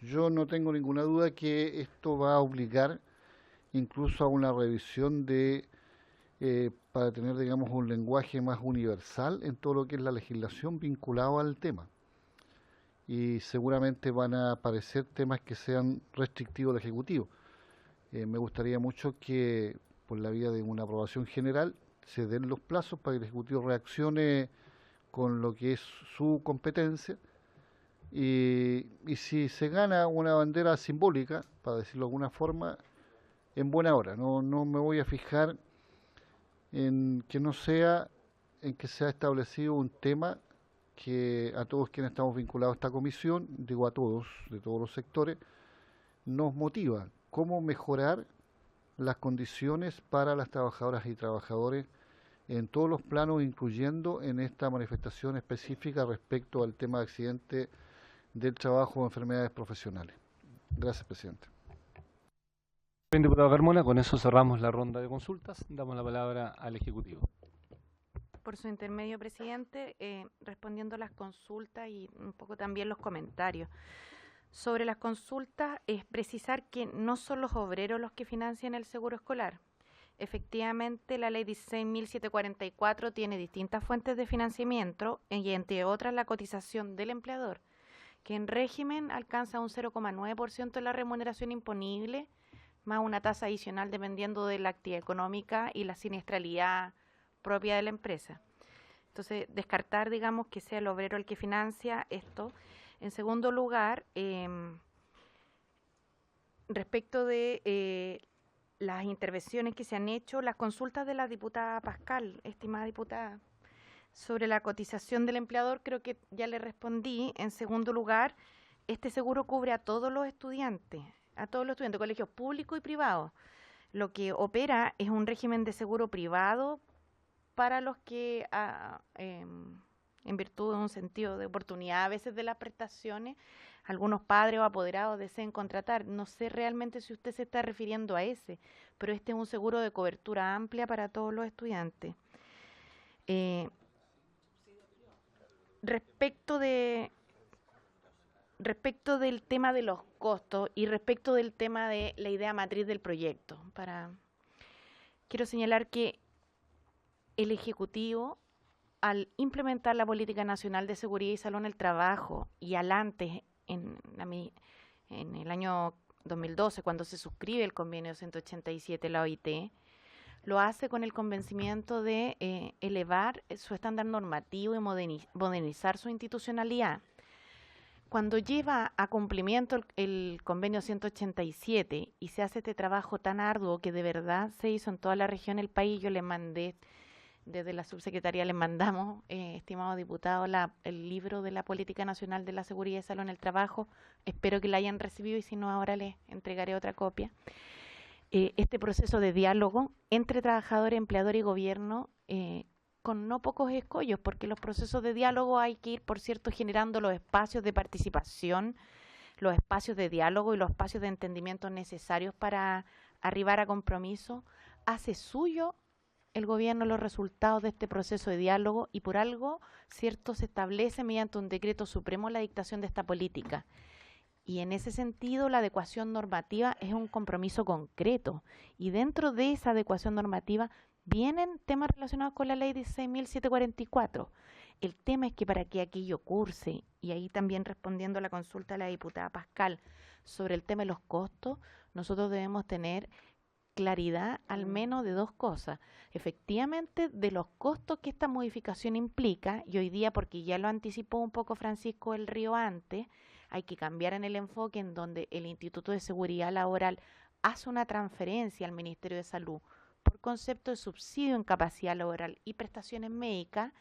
Yo no tengo ninguna duda que esto va a obligar incluso a una revisión para tener, digamos, un lenguaje más universal en todo lo que es la legislación vinculado al tema. Y seguramente van a aparecer temas que sean restrictivos al Ejecutivo. Me gustaría mucho que, por la vía de una aprobación general, se den los plazos para que el Ejecutivo reaccione con lo que es su competencia. Y si se gana una bandera simbólica, para decirlo de alguna forma, en buena hora. No me voy a fijar en que se ha establecido un tema que a todos quienes estamos vinculados a esta comisión, digo a todos, de todos los sectores, nos motiva cómo mejorar las condiciones para las trabajadoras y trabajadores en todos los planos, incluyendo en esta manifestación específica respecto al tema de accidentes del trabajo o enfermedades profesionales. Gracias, presidente. Bien, diputado Carmona, con eso cerramos la ronda de consultas. Damos la palabra al Ejecutivo. Por su intermedio, presidente, respondiendo a las consultas y un poco también los comentarios. Sobre las consultas, es precisar que no son los obreros los que financian el seguro escolar. Efectivamente, la ley 16.744 tiene distintas fuentes de financiamiento y, entre otras, la cotización del empleador, que en régimen alcanza un 0,9% de la remuneración imponible, más una tasa adicional dependiendo de la actividad económica y la siniestralidad propia de la empresa. Entonces, descartar, digamos, que sea el obrero el que financia esto. En segundo lugar, respecto de las intervenciones que se han hecho, las consultas de la diputada Pascal, estimada diputada, sobre la cotización del empleador, creo que ya le respondí. En segundo lugar, este seguro cubre a todos los estudiantes, colegios públicos y privados. Lo que opera es un régimen de seguro privado para los que, en virtud de un sentido de oportunidad a veces de las prestaciones, algunos padres o apoderados deseen contratar. No sé realmente si usted se está refiriendo a ese, pero este es un seguro de cobertura amplia para todos los estudiantes. Respecto del tema de los costos y respecto del tema de la idea matriz del proyecto, quiero señalar que el Ejecutivo, al implementar la Política Nacional de Seguridad y Salud en el Trabajo, y antes, en el año 2012, cuando se suscribe el convenio 187 de la OIT, lo hace con el convencimiento de elevar su estándar normativo y modernizar su institucionalidad. Cuando lleva a cumplimiento el convenio 187 y se hace este trabajo tan arduo que de verdad se hizo en toda la región del país, yo le mandé, desde la subsecretaría le mandamos, estimado diputado, el libro de la Política Nacional de la Seguridad y Salud en el Trabajo. Espero que la hayan recibido y si no, ahora les entregaré otra copia. Este proceso de diálogo entre trabajadores, empleadores y gobierno, con no pocos escollos, porque los procesos de diálogo hay que ir, por cierto, generando los espacios de participación, los espacios de diálogo y los espacios de entendimiento necesarios para arribar a compromiso. Hace suyo el gobierno los resultados de este proceso de diálogo y por algo, cierto, se establece mediante un decreto supremo la dictación de esta política. Y en ese sentido, la adecuación normativa es un compromiso concreto. Y dentro de esa adecuación normativa vienen temas relacionados con la ley 16.744. El tema es que para que aquello curse, y ahí también respondiendo a la consulta de la diputada Pascal sobre el tema de los costos, nosotros debemos tener claridad al menos de dos cosas. Efectivamente, de los costos que esta modificación implica, y hoy día, porque ya lo anticipó un poco Francisco del Río antes, hay que cambiar en el enfoque en donde el Instituto de Seguridad Laboral hace una transferencia al Ministerio de Salud por concepto de subsidio en capacidad laboral y prestaciones médicas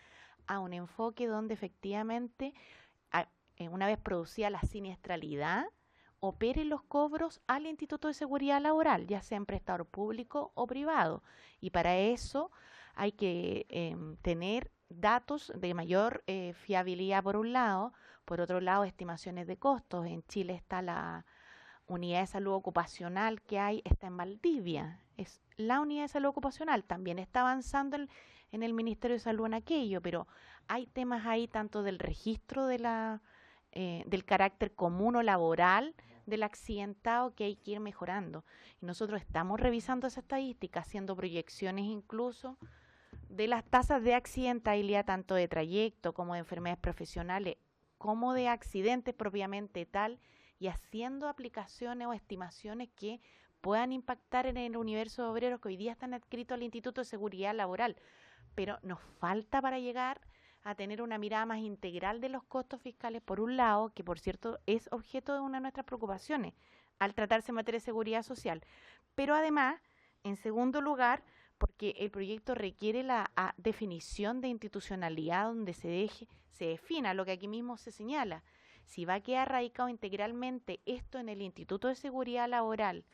a un enfoque donde efectivamente, una vez producida la siniestralidad, opere los cobros al Instituto de Seguridad Laboral, ya sea en prestador público o privado. Y para eso hay que tener datos de mayor fiabilidad por un lado, por otro lado estimaciones de costos. En Chile está la unidad de salud ocupacional que hay, está en Valdivia, es la unidad de salud ocupacional, también está avanzando en el Ministerio de Salud en aquello, pero hay temas ahí tanto del registro de del carácter común o laboral del accidentado que hay que ir mejorando. Y nosotros estamos revisando esa estadística, haciendo proyecciones incluso de las tasas de accidentabilidad tanto de trayecto como de enfermedades profesionales, como de accidentes propiamente tal, y haciendo aplicaciones o estimaciones que puedan impactar en el universo de obreros que hoy día están adscritos al Instituto de Seguridad Laboral. Pero nos falta para llegar a tener una mirada más integral de los costos fiscales, por un lado, que por cierto es objeto de una de nuestras preocupaciones al tratarse en materia de seguridad social. Pero además, en segundo lugar, porque el proyecto requiere la definición de institucionalidad donde se defina lo que aquí mismo se señala. Si va a quedar radicado integralmente esto en el Instituto de Seguridad Laboral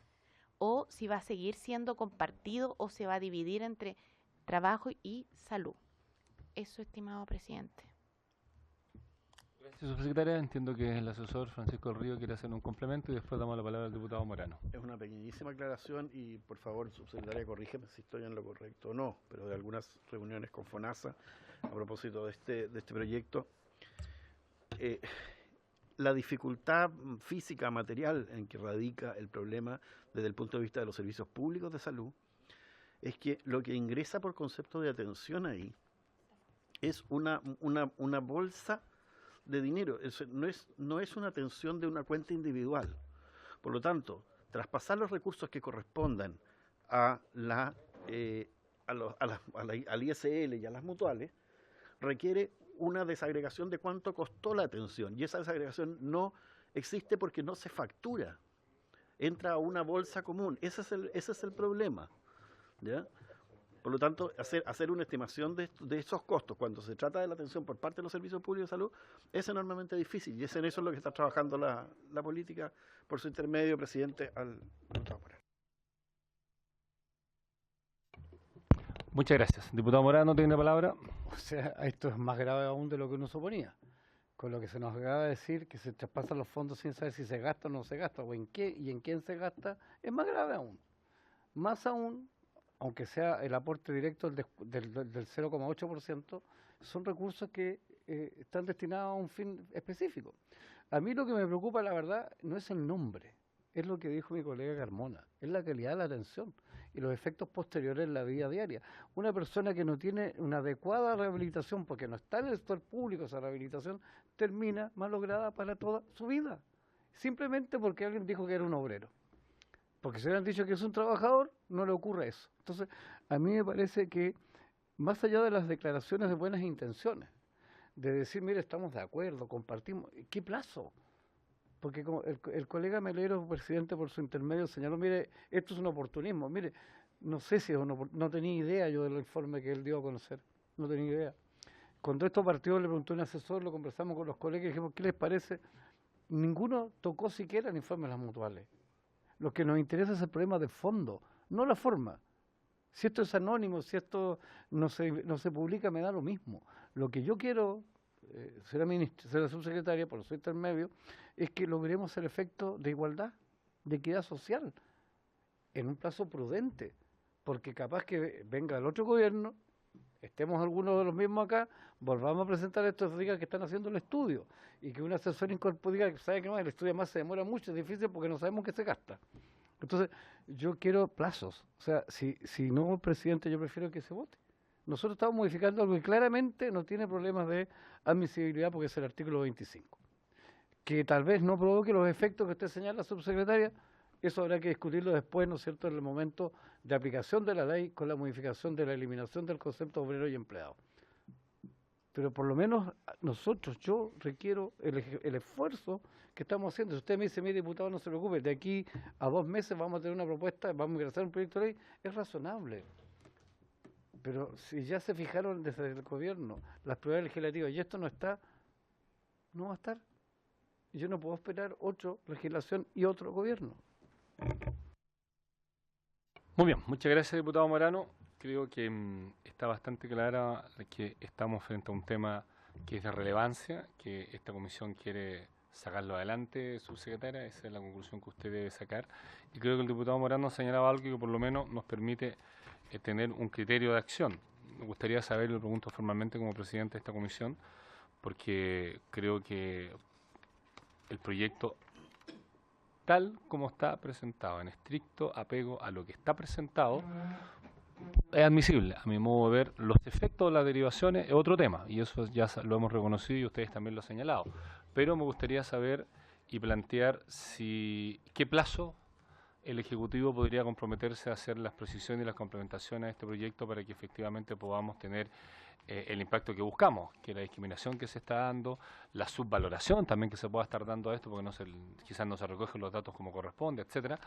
o si va a seguir siendo compartido o se va a dividir entre trabajo y salud. Eso, estimado presidente. Gracias, subsecretaria. Entiendo que el asesor Francisco del Río quiere hacer un complemento y después damos la palabra al diputado Morano. Es una pequeñísima aclaración y, por favor, subsecretaria, corrígeme si estoy en lo correcto o no, pero de algunas reuniones con FONASA a propósito de este proyecto. La dificultad física, material en que radica el problema desde el punto de vista de los servicios públicos de salud es que lo que ingresa por concepto de atención ahí es una bolsa de dinero. No es una atención de una cuenta individual. Por lo tanto, traspasar los recursos que correspondan al ISL y a las mutuales requiere una desagregación de cuánto costó la atención, y esa desagregación no existe porque no se factura, entra a una bolsa común. Ese es el problema, ¿ya? Por lo tanto, hacer una estimación de esos costos cuando se trata de la atención por parte de los servicios públicos de salud es enormemente difícil, y es en eso en lo que está trabajando la política por su intermedio, presidente, al diputado Morano. Muchas gracias. Diputado Morano, tiene la palabra. O sea, esto es más grave aún de lo que uno suponía. Con lo que se nos acaba de decir, que se traspasan los fondos sin saber si se gasta o no se gasta, o en qué y en quién se gasta, es más grave aún. Más aún, aunque sea el aporte directo del 0,8%, son recursos que están destinados a un fin específico. A mí lo que me preocupa, la verdad, no es el nombre, es lo que dijo mi colega Carmona, es la calidad de la atención y los efectos posteriores en la vida diaria. Una persona que no tiene una adecuada rehabilitación, porque no está en el sector público esa rehabilitación, termina malograda para toda su vida, simplemente porque alguien dijo que era un obrero. Porque si hubieran dicho que es un trabajador, no le ocurre eso. Entonces, a mí me parece que, más allá de las declaraciones de buenas intenciones, de decir, mire, estamos de acuerdo, compartimos, ¿qué plazo? Porque como el colega Melero, presidente, por su intermedio señaló, mire, esto es un oportunismo. Mire, no sé si es no tenía idea yo del informe que él dio a conocer, no tenía idea. Cuando esto partió, le pregunté a un asesor, lo conversamos con los colegas y dijimos, ¿qué les parece? Ninguno tocó siquiera el informe de las mutuales. Lo que nos interesa es el problema de fondo, no la forma. Si esto es anónimo, si esto no se publica, me da lo mismo. Lo que yo quiero, señora subsecretaria, por su intermedio, es que logremos el efecto de igualdad, de equidad social, en un plazo prudente, porque capaz que venga el otro gobierno, estemos algunos de los mismos acá, volvamos a presentar estos días que están haciendo el estudio, y que un asesor diga que sabe que no, el estudio más se demora mucho, es difícil porque no sabemos qué se gasta. Entonces, yo quiero plazos. O sea, si no, presidente, yo prefiero que se vote. Nosotros estamos modificando algo que claramente no tiene problemas de admisibilidad porque es el artículo 25. Que tal vez no provoque los efectos que usted señala, subsecretaria, eso habrá que discutirlo después, ¿no es cierto?, en el momento de aplicación de la ley con la modificación de la eliminación del concepto obrero y empleado. Pero por lo menos nosotros, yo requiero el esfuerzo que estamos haciendo. Si usted me dice, mi diputado, no se preocupe, de aquí a 2 meses vamos a tener una propuesta, vamos a ingresar un proyecto de ley, es razonable. Pero si ya se fijaron desde el gobierno las prioridades legislativas y esto no está, no va a estar. Y yo no puedo esperar otra legislación y otro gobierno. Muy bien, muchas gracias, diputado Morano. Creo que está bastante clara que estamos frente a un tema que es de relevancia, que esta comisión quiere sacarlo adelante, subsecretaria. Esa es la conclusión que usted debe sacar. Y creo que el diputado Morano señalaba algo que por lo menos nos permite tener un criterio de acción. Me gustaría saber, y lo pregunto formalmente como presidente de esta comisión, porque creo que el proyecto, tal como está presentado, en estricto apego a lo que está presentado, es admisible. A mi modo de ver, los efectos de las derivaciones es otro tema, y eso ya lo hemos reconocido y ustedes también lo han señalado. Pero me gustaría saber y plantear qué plazo el Ejecutivo podría comprometerse a hacer las precisiones y las complementaciones a este proyecto para que efectivamente podamos tener el impacto que buscamos, que la discriminación que se está dando, la subvaloración también que se pueda estar dando a esto, porque quizás no se recogen los datos como corresponde, etcétera,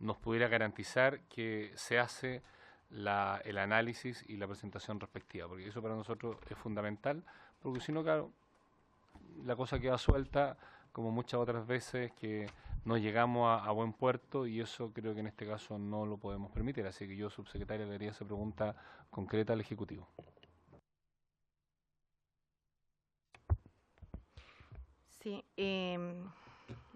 nos pudiera garantizar que se hace el análisis y la presentación respectiva, porque eso para nosotros es fundamental, porque si no, claro, la cosa queda suelta, como muchas otras veces que no llegamos a buen puerto, y eso creo que en este caso no lo podemos permitir. Así que yo, subsecretaria, le haría esa pregunta concreta al Ejecutivo. Sí,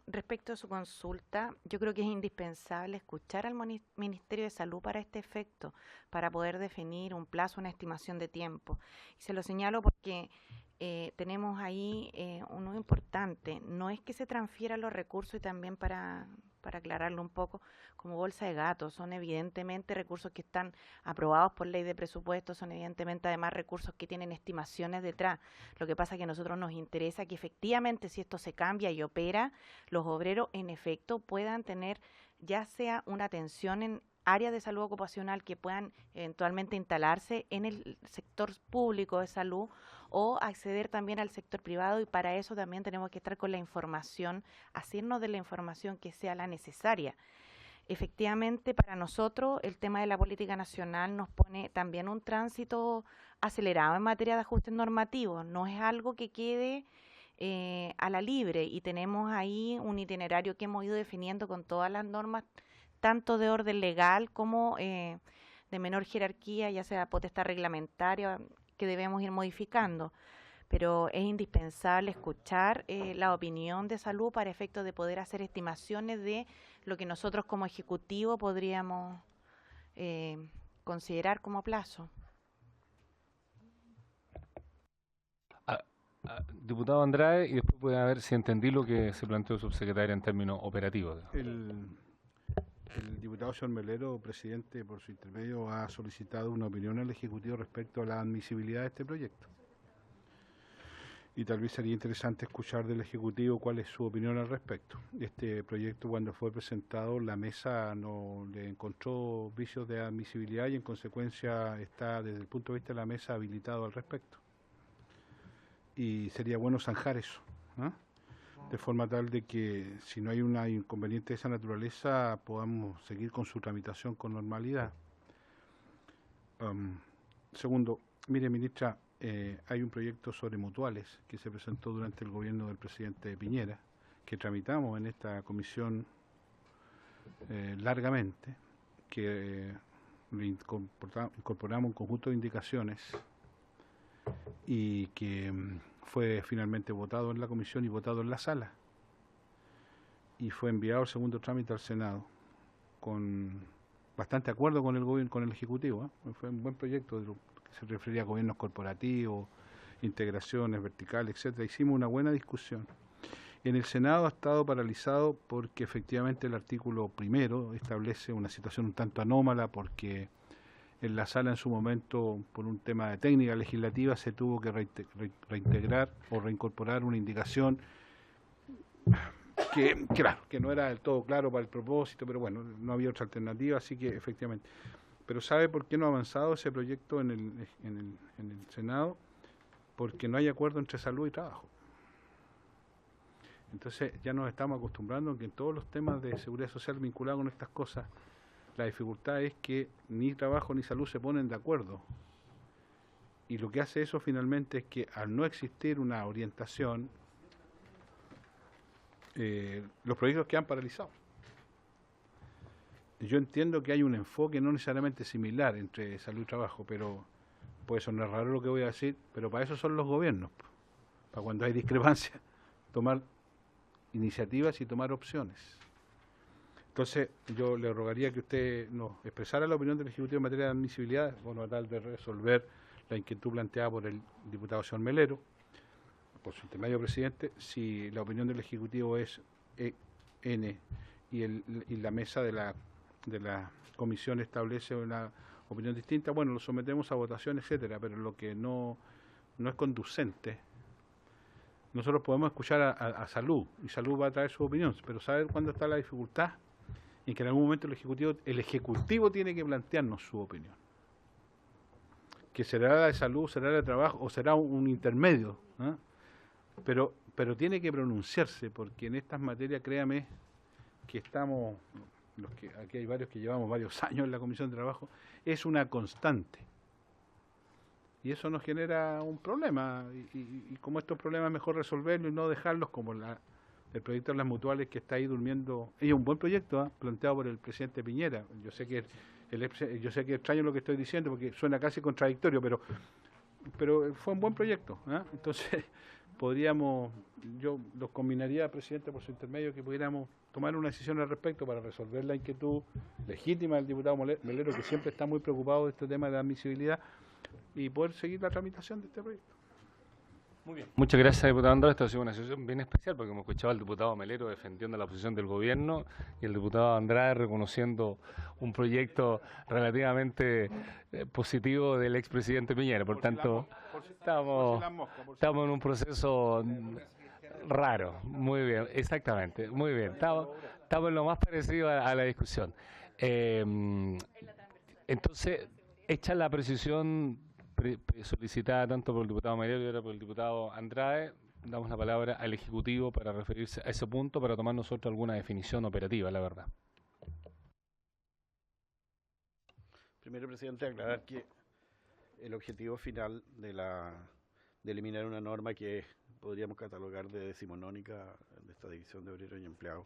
respecto a su consulta, yo creo que es indispensable escuchar al Ministerio de Salud para este efecto, para poder definir un plazo, una estimación de tiempo. Y se lo señalo porque tenemos ahí uno importante, no es que se transfieran los recursos, y también para aclararlo un poco, como bolsa de gato, son evidentemente recursos que están aprobados por ley de presupuesto, son evidentemente además recursos que tienen estimaciones detrás. Lo que pasa es que a nosotros nos interesa que efectivamente, si esto se cambia y opera, los obreros en efecto puedan tener ya sea una atención en áreas de salud ocupacional que puedan eventualmente instalarse en el sector público de salud, o acceder también al sector privado, y para eso también tenemos que estar con la información, hacernos de la información que sea la necesaria. Efectivamente, para nosotros el tema de la política nacional nos pone también un tránsito acelerado en materia de ajustes normativos, no es algo que quede a la libre, y tenemos ahí un itinerario que hemos ido definiendo con todas las normas, tanto de orden legal como de menor jerarquía, ya sea potestad reglamentaria, que debemos ir modificando. Pero es indispensable escuchar la opinión de salud para efectos de poder hacer estimaciones de lo que nosotros como Ejecutivo podríamos considerar como plazo. Diputado Andrade, y después voy a ver si entendí lo que se planteó el subsecretario en términos operativos. El diputado señor Melero, presidente, por su intermedio, ha solicitado una opinión al Ejecutivo respecto a la admisibilidad de este proyecto. Y tal vez sería interesante escuchar del Ejecutivo cuál es su opinión al respecto. Este proyecto, cuando fue presentado, la mesa no le encontró vicios de admisibilidad, y en consecuencia está, desde el punto de vista de la mesa, habilitado al respecto. Y sería bueno zanjar eso, ¿no? De forma tal de que, si no hay un inconveniente de esa naturaleza, podamos seguir con su tramitación con normalidad. Segundo, mire, ministra, hay un proyecto sobre mutuales que se presentó durante el gobierno del presidente Piñera, que tramitamos en esta comisión largamente, que le incorporamos un conjunto de indicaciones, y que fue finalmente votado en la comisión y votado en la sala, y fue enviado al segundo trámite al Senado con bastante acuerdo con el gobierno, con el Ejecutivo, ¿eh? Fue un buen proyecto de lo que se refería a gobiernos corporativos, integraciones verticales, etcétera. Hicimos una buena discusión. En el Senado ha estado paralizado porque efectivamente el artículo primero establece una situación un tanto anómala, porque en la sala en su momento, por un tema de técnica legislativa, se tuvo que reintegrar o reincorporar una indicación que, claro, que no era del todo claro para el propósito, pero bueno, no había otra alternativa, así que efectivamente. Pero ¿sabe por qué no ha avanzado ese proyecto en el Senado? Porque no hay acuerdo entre salud y trabajo. Entonces ya nos estamos acostumbrando a que en todos los temas de seguridad social vinculados con estas cosas, la dificultad es que ni trabajo ni salud se ponen de acuerdo. Y lo que hace eso finalmente es que, al no existir una orientación, los proyectos que han paralizado. Yo entiendo que hay un enfoque no necesariamente similar entre salud y trabajo, pero puede sonar raro lo que voy a decir, pero para eso son los gobiernos, para cuando hay discrepancias, tomar iniciativas y tomar opciones. Entonces, yo le rogaría que usted nos expresara la opinión del Ejecutivo en materia de admisibilidad, bueno, a tal de resolver la inquietud planteada por el diputado señor Melero, por su intermedio presidente, si la opinión del Ejecutivo es N y la mesa de la comisión establece una opinión distinta, bueno, lo sometemos a votación, etcétera, pero lo que no es conducente. Nosotros podemos escuchar a Salud, y Salud va a traer su opinión, pero ¿sabe cuándo está la dificultad? En que en algún momento el Ejecutivo tiene que plantearnos su opinión. Que será la de Salud, será la de Trabajo, o será un intermedio, ¿eh? Pero tiene que pronunciarse, porque en estas materias, créame, que estamos, aquí hay varios que llevamos varios años en la Comisión de Trabajo, es una constante. Y eso nos genera un problema, y como estos problemas es mejor resolverlos y no dejarlos como el proyecto de las mutuales que está ahí durmiendo. Es un buen proyecto, planteado por el presidente Piñera. Yo sé que es extraño lo que estoy diciendo porque suena casi contradictorio, pero fue un buen proyecto, ¿eh? Entonces yo los combinaría, presidente, por su intermedio, que pudiéramos tomar una decisión al respecto para resolver la inquietud legítima del diputado Melero, que siempre está muy preocupado de este tema de la admisibilidad, y poder seguir la tramitación de este proyecto. Muy bien. Muchas gracias, diputado Andrés. Esta ha sido una sesión bien especial porque hemos escuchado al diputado Melero defendiendo la posición del gobierno y el diputado Andrade reconociendo un proyecto relativamente positivo del expresidente Piñera. Por tanto, estamos en un proceso raro. Muy bien, exactamente. Muy bien. Estamos en lo más parecido a la discusión. Entonces, hecha la precisión solicitada tanto por el diputado Melero y ahora por el diputado Andrade, damos la palabra al Ejecutivo para referirse a ese punto, para tomar nosotros alguna definición operativa, la verdad. Primero, presidente, aclarar que el objetivo final de eliminar una norma que podríamos catalogar de decimonónica de esta división de obreros y empleados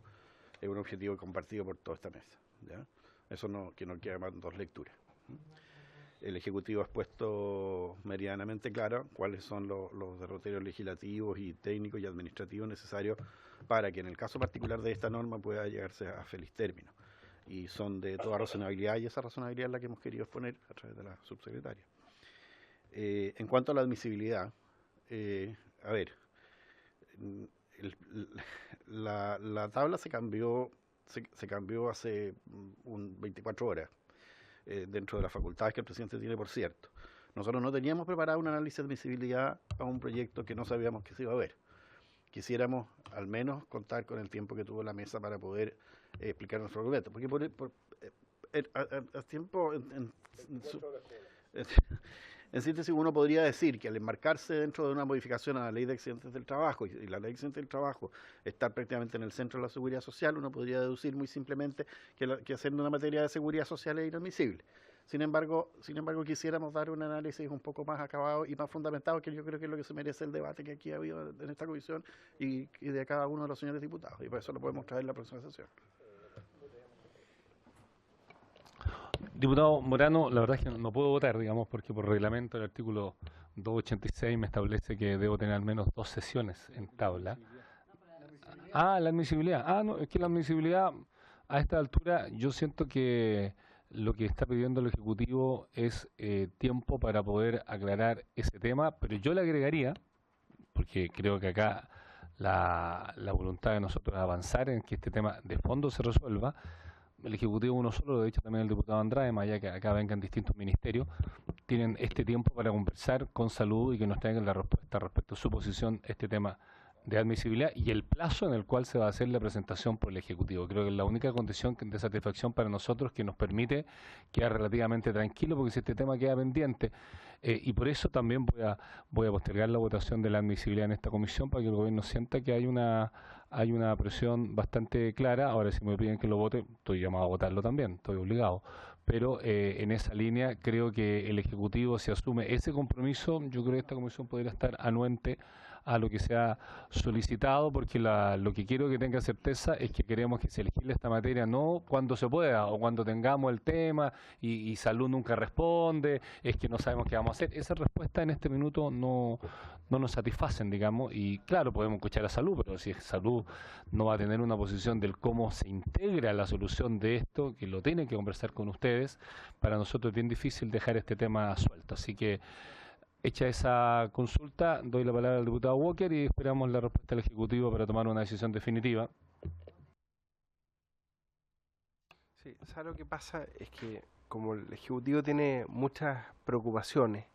es un objetivo compartido por toda esta mesa, ¿ya? Eso que no queda más en dos lecturas. El Ejecutivo ha expuesto meridianamente claro cuáles son los derroteros legislativos y técnicos y administrativos necesarios para que en el caso particular de esta norma pueda llegarse a feliz término. Y son de toda razonabilidad, y esa razonabilidad es la que hemos querido exponer a través de la subsecretaria. En cuanto a la admisibilidad, la tabla se cambió hace 24 horas. Dentro de las facultades que el presidente tiene, por cierto. Nosotros no teníamos preparado un análisis de admisibilidad a un proyecto que no sabíamos que se iba a ver. Quisiéramos al menos contar con el tiempo que tuvo la mesa para poder explicar nuestro argumento. Porque en síntesis, uno podría decir que al enmarcarse dentro de una modificación a la Ley de Accidentes del Trabajo, y la Ley de Accidentes del Trabajo está prácticamente en el centro de la seguridad social, uno podría deducir muy simplemente que hacer una materia de seguridad social es inadmisible. Sin embargo, quisiéramos dar un análisis un poco más acabado y más fundamentado, que yo creo que es lo que se merece el debate que aquí ha habido en esta comisión y de cada uno de los señores diputados. Y por eso lo podemos traer en la próxima sesión. Diputado Morano, la verdad es que no puedo votar, digamos, porque por reglamento el artículo 286 me establece que debo tener al menos 2 sesiones en tabla. La admisibilidad. No, es que la admisibilidad a esta altura yo siento que lo que está pidiendo el Ejecutivo es tiempo para poder aclarar ese tema, pero yo le agregaría, porque creo que acá la voluntad de nosotros es avanzar en que este tema de fondo se resuelva. El Ejecutivo uno solo, lo ha dicho también el diputado Andrade, más allá que acá vengan distintos ministerios, tienen este tiempo para conversar con Salud y que nos traigan la respuesta respecto a su posición este tema de admisibilidad y el plazo en el cual se va a hacer la presentación por el Ejecutivo. Creo que es la única condición de satisfacción para nosotros que nos permite quedar relativamente tranquilo, porque si este tema queda pendiente, y por eso también voy a postergar la votación de la admisibilidad en esta comisión para que el gobierno sienta que hay una presión bastante clara. Ahora, si me piden que lo vote, estoy llamado a votarlo también, estoy obligado. Pero en esa línea creo que el Ejecutivo, si asume ese compromiso, yo creo que esta comisión podría estar anuente a lo que se ha solicitado, porque lo que quiero que tenga certeza es que queremos que se legisle esta materia no cuando se pueda o cuando tengamos el tema y salud nunca responde, es que no sabemos qué vamos a hacer. Esa respuesta en este minuto no nos satisfacen, digamos, y claro, podemos escuchar a salud, pero si salud no va a tener una posición del cómo se integra la solución de esto, que lo tienen que conversar con ustedes, para nosotros es bien difícil dejar este tema suelto. Así que, hecha esa consulta, doy la palabra al diputado Walker y esperamos la respuesta del Ejecutivo para tomar una decisión definitiva. Sí, ¿sabes lo que pasa? Es que como el Ejecutivo tiene muchas preocupaciones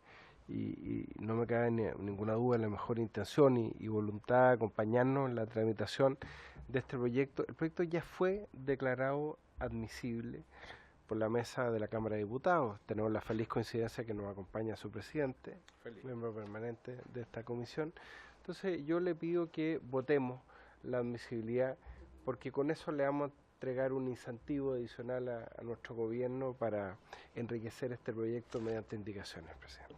y no me cabe ninguna duda en la mejor intención y voluntad de acompañarnos en la tramitación de este proyecto, el proyecto ya fue declarado admisible por la mesa de la Cámara de Diputados. Tenemos la feliz coincidencia que nos acompaña su presidente, miembro permanente de esta comisión. Entonces yo le pido que votemos la admisibilidad, porque con eso le vamos a entregar un incentivo adicional a nuestro gobierno para enriquecer este proyecto mediante indicaciones, presidente.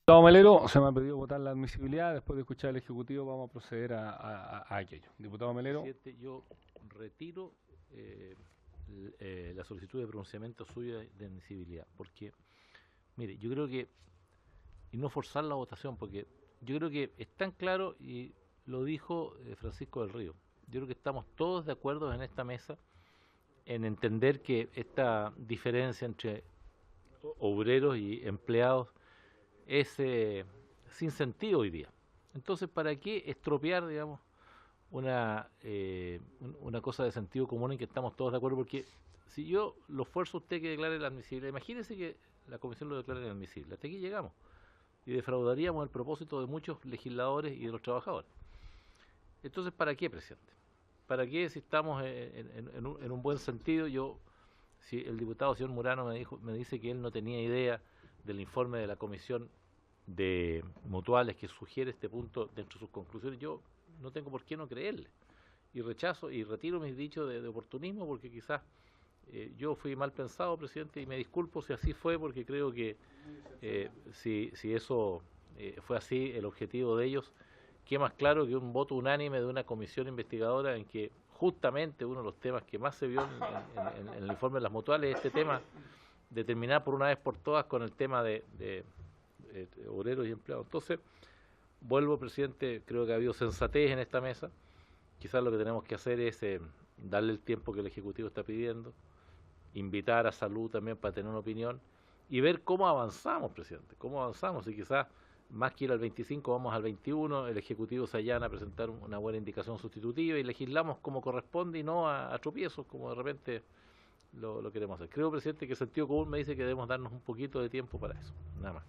Diputado Melero, se me ha pedido votar la admisibilidad. Después de escuchar al Ejecutivo vamos a proceder a aquello. Diputado Melero. Presidente, yo retiro la solicitud de pronunciamiento suya de admisibilidad, porque, mire, yo creo que, y no forzar la votación, porque yo creo que es tan claro, y lo dijo Francisco del Río, yo creo que estamos todos de acuerdo en esta mesa en entender que esta diferencia entre obreros y empleados es sin sentido hoy día. Entonces, ¿para qué estropear, digamos, una cosa de sentido común en que estamos todos de acuerdo? Porque si yo lo fuerzo a usted que declare la admisibilidad, imagínese que la Comisión lo declare inadmisible. Hasta aquí llegamos. Y defraudaríamos el propósito de muchos legisladores y de los trabajadores. Entonces, ¿para qué, presidente? ¿Para qué si estamos en un buen sentido? Si el diputado señor Murano me dice que él no tenía idea del informe de la Comisión de Mutuales que sugiere este punto dentro de sus conclusiones, yo no tengo por qué no creerle. Y rechazo y retiro mis dichos de oportunismo, porque quizás yo fui mal pensado, presidente, y me disculpo si así fue, porque creo que si eso fue así el objetivo de ellos, qué más claro que un voto unánime de una comisión investigadora en que justamente uno de los temas que más se vio en el informe de las mutuales es este tema de terminar por una vez por todas con el tema de obreros y empleados. Entonces, vuelvo, presidente, creo que ha habido sensatez en esta mesa. Quizás lo que tenemos que hacer es darle el tiempo que el Ejecutivo está pidiendo, invitar a Salud también para tener una opinión y ver cómo avanzamos, presidente, cómo avanzamos. Y quizás más que ir al 25, vamos al 21, el Ejecutivo se allana a presentar una buena indicación sustitutiva y legislamos como corresponde y no a tropiezos, como de repente lo queremos hacer. Creo, presidente, que el sentido común me dice que debemos darnos un poquito de tiempo para eso, nada más.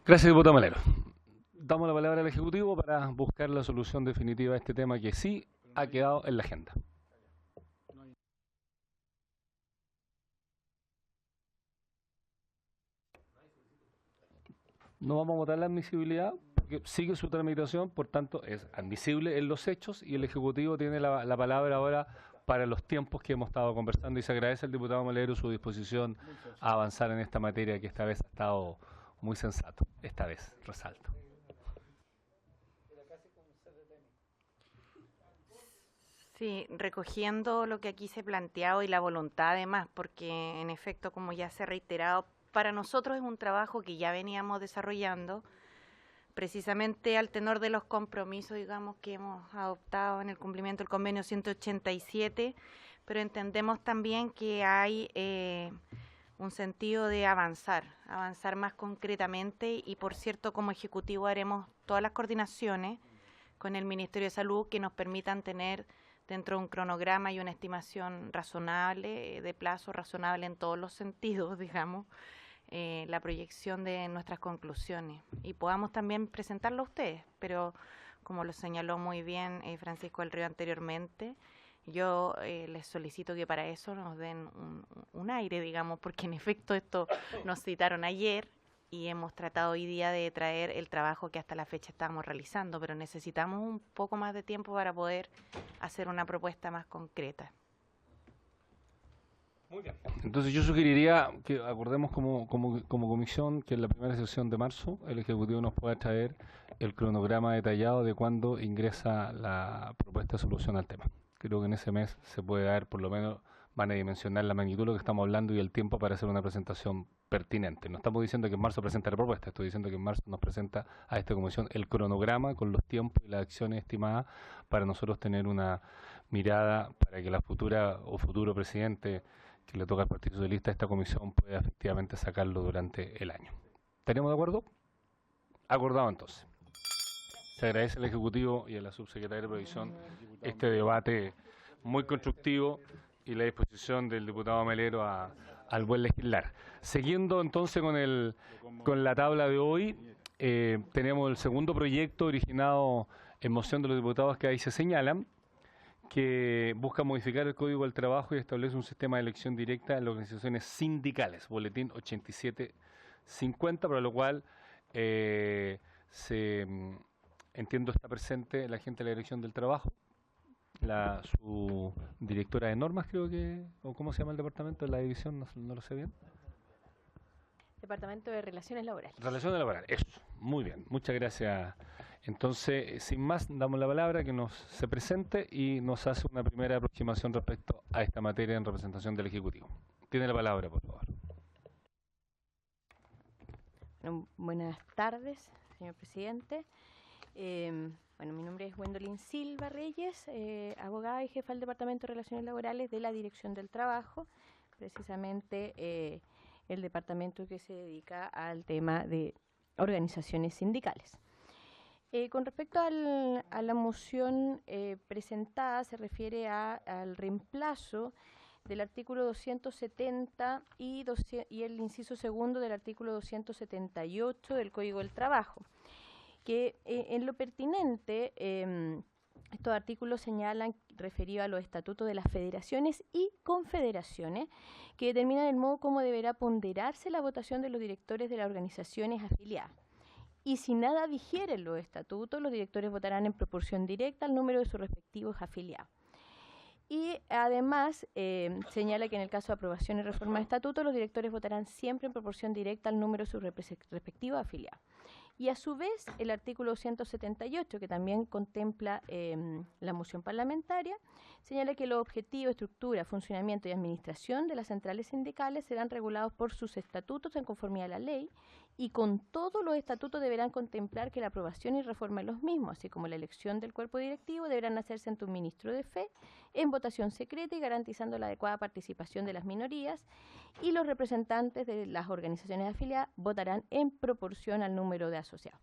Gracias, diputado Melero. Damos la palabra al Ejecutivo para buscar la solución definitiva a este tema que sí ha quedado en la agenda. No vamos a votar la admisibilidad porque sigue su tramitación, por tanto es admisible en los hechos y el Ejecutivo tiene la palabra ahora para los tiempos que hemos estado conversando, y se agradece al diputado Melero su disposición a avanzar en esta materia que esta vez ha estado muy sensato, esta vez, resalto. Sí, recogiendo lo que aquí se ha planteado y la voluntad además, porque en efecto, como ya se ha reiterado, para nosotros es un trabajo que ya veníamos desarrollando, precisamente al tenor de los compromisos, digamos, que hemos adoptado en el cumplimiento del convenio 187, pero entendemos también que hay un sentido de avanzar más concretamente, y por cierto, como Ejecutivo haremos todas las coordinaciones con el Ministerio de Salud que nos permitan tener dentro de un cronograma y una estimación razonable, de plazo razonable en todos los sentidos, digamos, la proyección de nuestras conclusiones y podamos también presentarlo a ustedes. Pero como lo señaló muy bien Francisco del Río anteriormente, yo les solicito que para eso nos den un aire, digamos, porque en efecto esto nos citaron ayer y hemos tratado hoy día de traer el trabajo que hasta la fecha estamos realizando, pero necesitamos un poco más de tiempo para poder hacer una propuesta más concreta. Muy bien. Entonces yo sugeriría que acordemos como comisión que en la primera sesión de marzo el Ejecutivo nos pueda traer el cronograma detallado de cuándo ingresa la propuesta de solución al tema. Creo que en ese mes se puede dar, por lo menos van a dimensionar la magnitud de lo que estamos hablando y el tiempo para hacer una presentación pertinente. No estamos diciendo que en marzo presente la propuesta, estoy diciendo que en marzo nos presenta a esta comisión el cronograma con los tiempos y las acciones estimadas para nosotros tener una mirada para que la futura o futuro presidente que le toca al Partido Socialista, esta comisión pueda efectivamente sacarlo durante el año. ¿Tenemos de acuerdo? Acordado entonces. Se agradece al Ejecutivo y a la Subsecretaria de Provisión este debate muy constructivo y la disposición del diputado Melero al buen legislar. Siguiendo entonces con la tabla de hoy, tenemos el segundo proyecto originado en moción de los diputados que ahí se señalan, que busca modificar el Código del Trabajo y establece un sistema de elección directa en las organizaciones sindicales, boletín 8750, para lo cual entiendo está presente la gente de la Dirección del Trabajo, su directora de normas, creo que, o ¿cómo se llama el departamento de la división? No lo sé bien. Departamento de Relaciones Laborales. Relaciones Laborales, eso, muy bien, muchas gracias. Entonces, sin más, damos la palabra que se presente y nos hace una primera aproximación respecto a esta materia en representación del Ejecutivo. Tiene la palabra, por favor. Bueno, buenas tardes, señor presidente. Mi nombre es Gwendolyn Silva Reyes, abogada y jefa del Departamento de Relaciones Laborales de la Dirección del Trabajo, precisamente el departamento que se dedica al tema de organizaciones sindicales. Con respecto a la moción presentada, se refiere al reemplazo del artículo 270 y el inciso segundo del artículo 278 del Código del Trabajo, que en lo pertinente estos artículos señalan referido a los estatutos de las federaciones y confederaciones que determinan el modo como deberá ponderarse la votación de los directores de las organizaciones afiliadas. Y si nada digiere los estatutos, los directores votarán en proporción directa al número de sus respectivos afiliados. Y además señala que en el caso de aprobación y reforma de estatutos, los directores votarán siempre en proporción directa al número de sus respectivos afiliados. Y a su vez, el artículo 278, que también contempla la moción parlamentaria, señala que los objetivos, estructura, funcionamiento y administración de las centrales sindicales serán regulados por sus estatutos en conformidad a la ley, y con todos los estatutos deberán contemplar que la aprobación y reforma de los mismos, así como la elección del cuerpo directivo, deberán hacerse ante un ministro de fe, en votación secreta y garantizando la adecuada participación de las minorías, y los representantes de las organizaciones afiliadas votarán en proporción al número de asociados.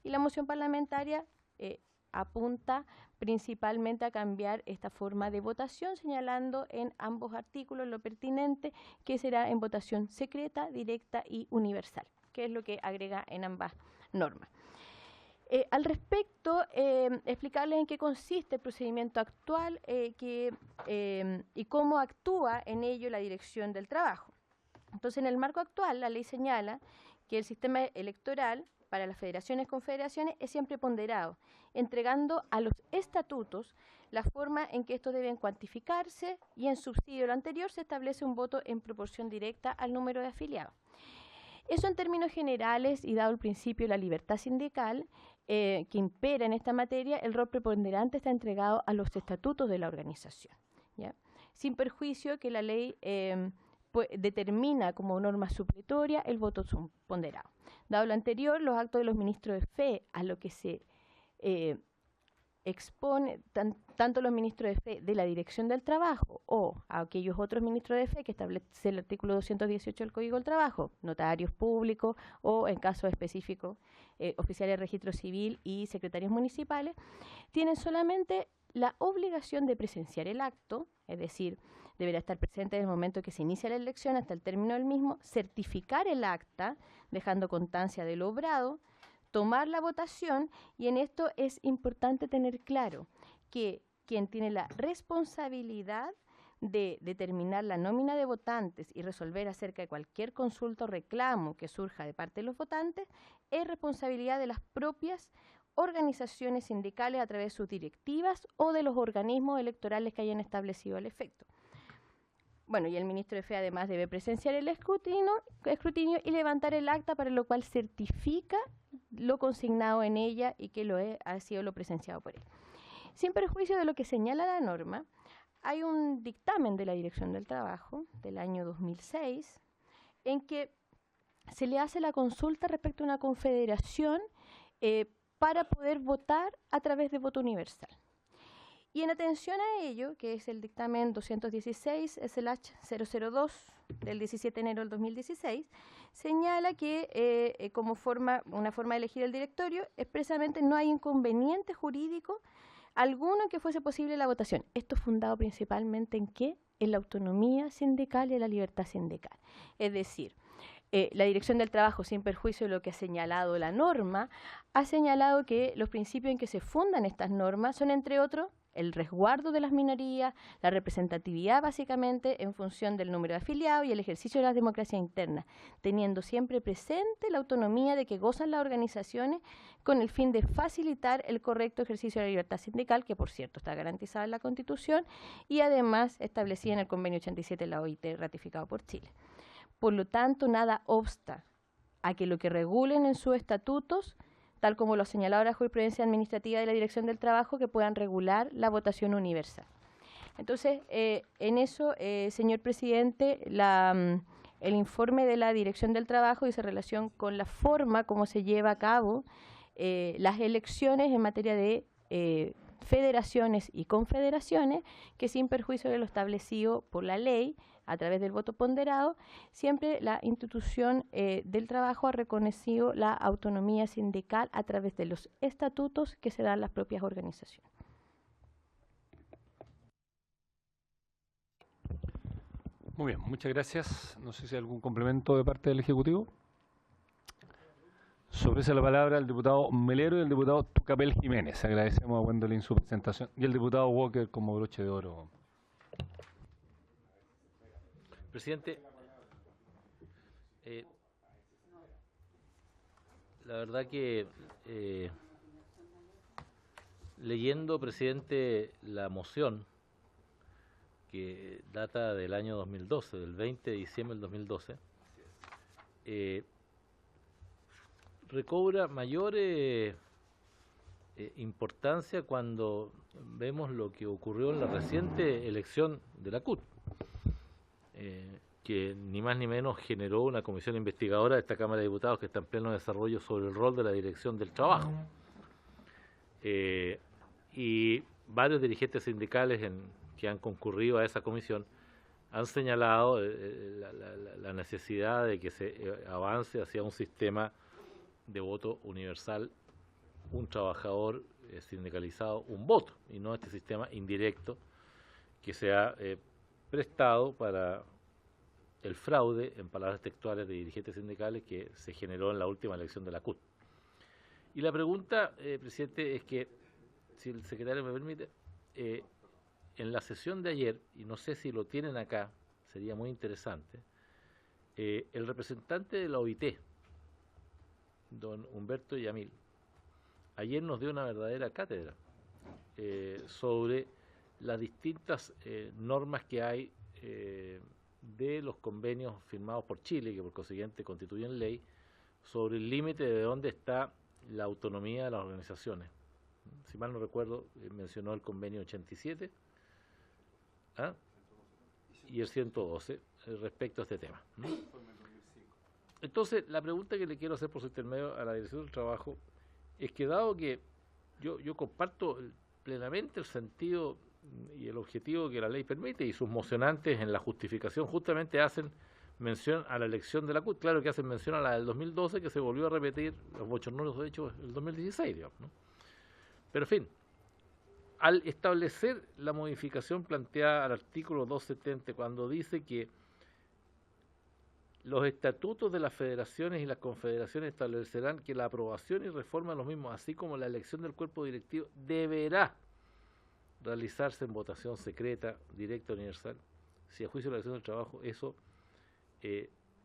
Y la moción parlamentaria apunta principalmente a cambiar esta forma de votación, señalando en ambos artículos lo pertinente, que será en votación secreta, directa y universal, que es lo que agrega en ambas normas. Al respecto, explicarles en qué consiste el procedimiento actual y cómo actúa en ello la Dirección del Trabajo. Entonces, en el marco actual, la ley señala que el sistema electoral para las federaciones y confederaciones es siempre ponderado, entregando a los estatutos la forma en que estos deben cuantificarse, y en subsidio a lo anterior se establece un voto en proporción directa al número de afiliados. Eso en términos generales, y dado el principio de la libertad sindical que impera en esta materia, el rol preponderante está entregado a los estatutos de la organización, ¿ya? Sin perjuicio que la ley determina como norma supletoria el voto ponderado. Dado lo anterior, los actos de los ministros de fe a lo que se expone tanto los ministros de fe de la Dirección del Trabajo o a aquellos otros ministros de fe que establece el artículo 218 del Código del Trabajo, notarios públicos o, en casos específicos, oficiales de registro civil y secretarios municipales, tienen solamente la obligación de presenciar el acto, es decir, deberá estar presente en el momento que se inicia la elección hasta el término del mismo, certificar el acta, dejando constancia de lo obrado, tomar la votación, y en esto es importante tener claro que quien tiene la responsabilidad de determinar la nómina de votantes y resolver acerca de cualquier consulta o reclamo que surja de parte de los votantes es responsabilidad de las propias organizaciones sindicales a través de sus directivas o de los organismos electorales que hayan establecido al efecto. Bueno, y el ministro de Fe además debe presenciar el escrutinio y levantar el acta, para lo cual certifica lo consignado en ella y que ha sido lo presenciado por él. Sin perjuicio de lo que señala la norma, hay un dictamen de la Dirección del Trabajo del año 2006 en que se le hace la consulta respecto a una confederación para poder votar a través de voto universal. Y en atención a ello, que es el dictamen 216/002 del 17 de enero del 2016, señala que como una forma de elegir el directorio, expresamente no hay inconveniente jurídico alguno en que fuese posible la votación. Esto fundado principalmente en ¿qué? En la autonomía sindical y en la libertad sindical. Es decir, la Dirección del Trabajo, sin perjuicio de lo que ha señalado la norma, ha señalado que los principios en que se fundan estas normas son, entre otros, el resguardo de las minorías, la representatividad básicamente en función del número de afiliados y el ejercicio de la democracia interna, teniendo siempre presente la autonomía de que gozan las organizaciones con el fin de facilitar el correcto ejercicio de la libertad sindical, que por cierto está garantizada en la Constitución y además establecida en el Convenio 87 de la OIT ratificado por Chile. Por lo tanto, nada obsta a que lo que regulen en sus estatutos, tal como lo ha señalado la jurisprudencia administrativa de la Dirección del Trabajo, que puedan regular la votación universal. Entonces, en eso, señor presidente, el informe de la Dirección del Trabajo dice relación con la forma como se lleva a cabo las elecciones en materia de federaciones y confederaciones, que sin perjuicio de lo establecido por la ley, a través del voto ponderado, siempre la institución del trabajo ha reconocido la autonomía sindical a través de los estatutos que se dan las propias organizaciones. Muy bien, muchas gracias. No sé si hay algún complemento de parte del Ejecutivo. Sobre esa la palabra el diputado Melero y el diputado Tucapel Jiménez. Agradecemos a Gwendolyn su presentación. Y el diputado Walker como broche de oro. Presidente, la verdad que leyendo, presidente, la moción que data del año 2012, del 20 de diciembre del 2012, recobra mayor importancia cuando vemos lo que ocurrió en la reciente elección de la CUT. Que ni más ni menos generó una comisión investigadora de esta Cámara de Diputados que está en pleno desarrollo sobre el rol de la Dirección del Trabajo. Y varios dirigentes sindicales que han concurrido a esa comisión han señalado la necesidad de que se avance hacia un sistema de voto universal, un trabajador sindicalizado, un voto, y no este sistema indirecto que se ha prestado para el fraude, en palabras textuales de dirigentes sindicales, que se generó en la última elección de la CUT. Y la pregunta, presidente, es que, si el secretario me permite, en la sesión de ayer, y no sé si lo tienen acá, sería muy interesante, el representante de la OIT, don Humberto Yamil, ayer nos dio una verdadera cátedra sobre las distintas normas que hay de los convenios firmados por Chile, que por consiguiente constituyen ley, sobre el límite de dónde está la autonomía de las organizaciones. Si mal no recuerdo, mencionó el convenio 87 y el 112 respecto a este tema. Entonces, la pregunta que le quiero hacer por su intermedio a la Dirección del Trabajo es que, dado que yo comparto plenamente el sentido y el objetivo que la ley permite, y sus mocionantes en la justificación justamente hacen mención a la elección de la CUT, claro que hacen mención a la del 2012, que se volvió a repetir, los bochornosos de hecho, el 2016, digamos, ¿no? Pero en fin, al establecer la modificación planteada al artículo 270, cuando dice que los estatutos de las federaciones y las confederaciones establecerán que la aprobación y reforma de los mismos, así como la elección del cuerpo directivo, deberá realizarse en votación secreta, directa, universal. Si a juicio de la Dirección del Trabajo eso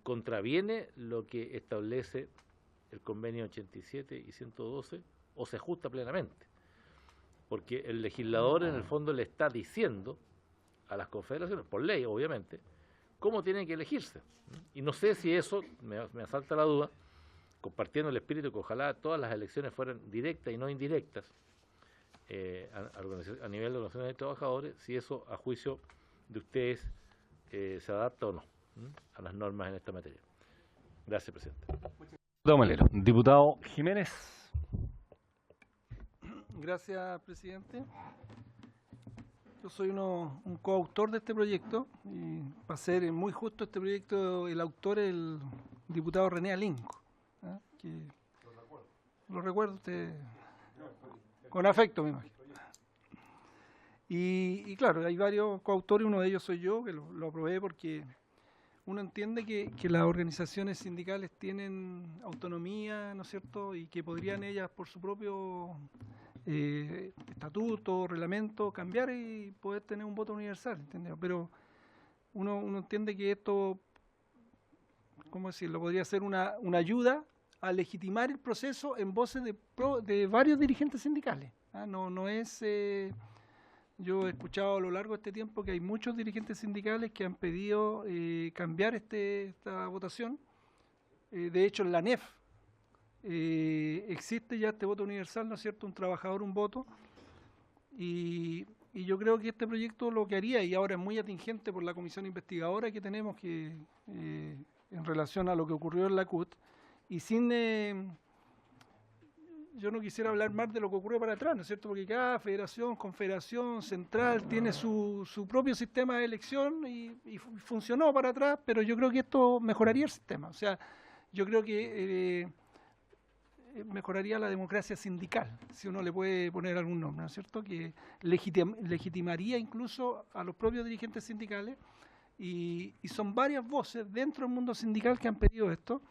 contraviene lo que establece el convenio 87 y 112, o se ajusta plenamente. Porque el legislador en el fondo le está diciendo a las confederaciones, por ley, obviamente, cómo tienen que elegirse. Y no sé si eso, me asalta la duda, compartiendo el espíritu que ojalá todas las elecciones fueran directas y no indirectas a nivel de organizaciones de trabajadores, si eso, a juicio de ustedes, se adapta o no a las normas en esta materia. Gracias, presidente. Diputado Melero. Diputado Jiménez. Gracias, presidente. Yo soy un coautor de este proyecto y para ser muy justo, este proyecto, el autor es el diputado René Alinco, que lo recuerdo usted con afecto, me imagino. Y claro, hay varios coautores, uno de ellos soy yo, que lo aprobé porque uno entiende que las organizaciones sindicales tienen autonomía, ¿no es cierto?, y que podrían ellas por su propio estatuto, reglamento, cambiar y poder tener un voto universal, ¿entendido? Pero uno entiende que esto, ¿cómo decirlo?, podría ser una ayuda a legitimar el proceso en voces de varios dirigentes sindicales. No es... Yo he escuchado a lo largo de este tiempo que hay muchos dirigentes sindicales que han pedido cambiar esta votación. De hecho, en la ANEF existe ya este voto universal, ¿no es cierto?, un trabajador, un voto. Y yo creo que este proyecto lo que haría, y ahora es muy atingente por la comisión investigadora que tenemos que en relación a lo que ocurrió en la CUT, y sin... yo no quisiera hablar más de lo que ocurrió para atrás, ¿no es cierto?, porque cada federación, confederación, central tiene su propio sistema de elección y funcionó para atrás, pero yo creo que esto mejoraría el sistema. O sea, yo creo que mejoraría la democracia sindical, si uno le puede poner algún nombre, ¿no es cierto?, que legitimaría incluso a los propios dirigentes sindicales, y son varias voces dentro del mundo sindical que han pedido esto.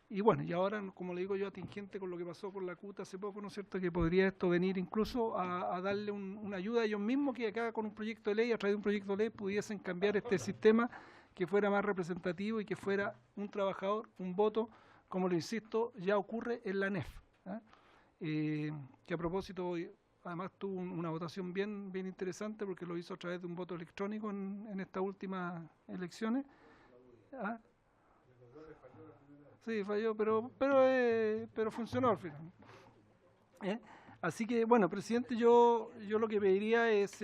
Y bueno, y ahora, como le digo yo, atingente con lo que pasó con la CUT hace poco, ¿no es cierto?, que podría esto venir incluso a darle una ayuda a ellos mismos, que acá con un proyecto de ley, a través de un proyecto de ley, pudiesen cambiar este sistema, que fuera más representativo y que fuera un trabajador, un voto, como lo insisto, ya ocurre en la ANEF. Que a propósito, además tuvo una votación bien interesante, porque lo hizo a través de un voto electrónico en estas últimas elecciones. Sí, falló, pero funcionó al final. Así que, bueno, presidente, yo lo que pediría es,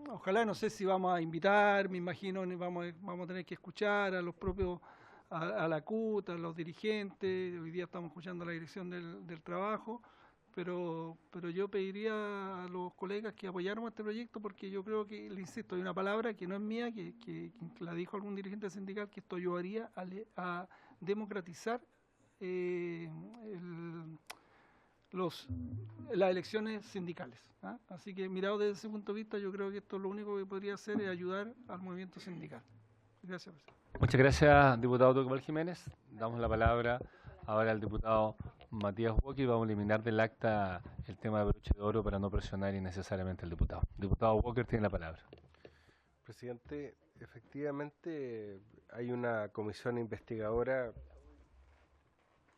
ojalá, no sé si vamos a invitar, me imagino, vamos a tener que escuchar a los propios, a la CUT, a los dirigentes. Hoy día estamos escuchando a la dirección del trabajo, pero yo pediría a los colegas que apoyáramos este proyecto, porque yo creo que, le insisto, hay una palabra que no es mía, que la dijo algún dirigente sindical, que esto ayudaría a democratizar las elecciones sindicales. Así que, mirado desde ese punto de vista, yo creo que esto lo único que podría hacer es ayudar al movimiento sindical. Gracias, presidente. Muchas gracias, diputado Tucumán Jiménez. Damos la palabra ahora al diputado Matías Walker y vamos a eliminar del acta el tema de broche de oro para no presionar innecesariamente al diputado. Diputado Walker tiene la palabra. Presidente, efectivamente hay una comisión investigadora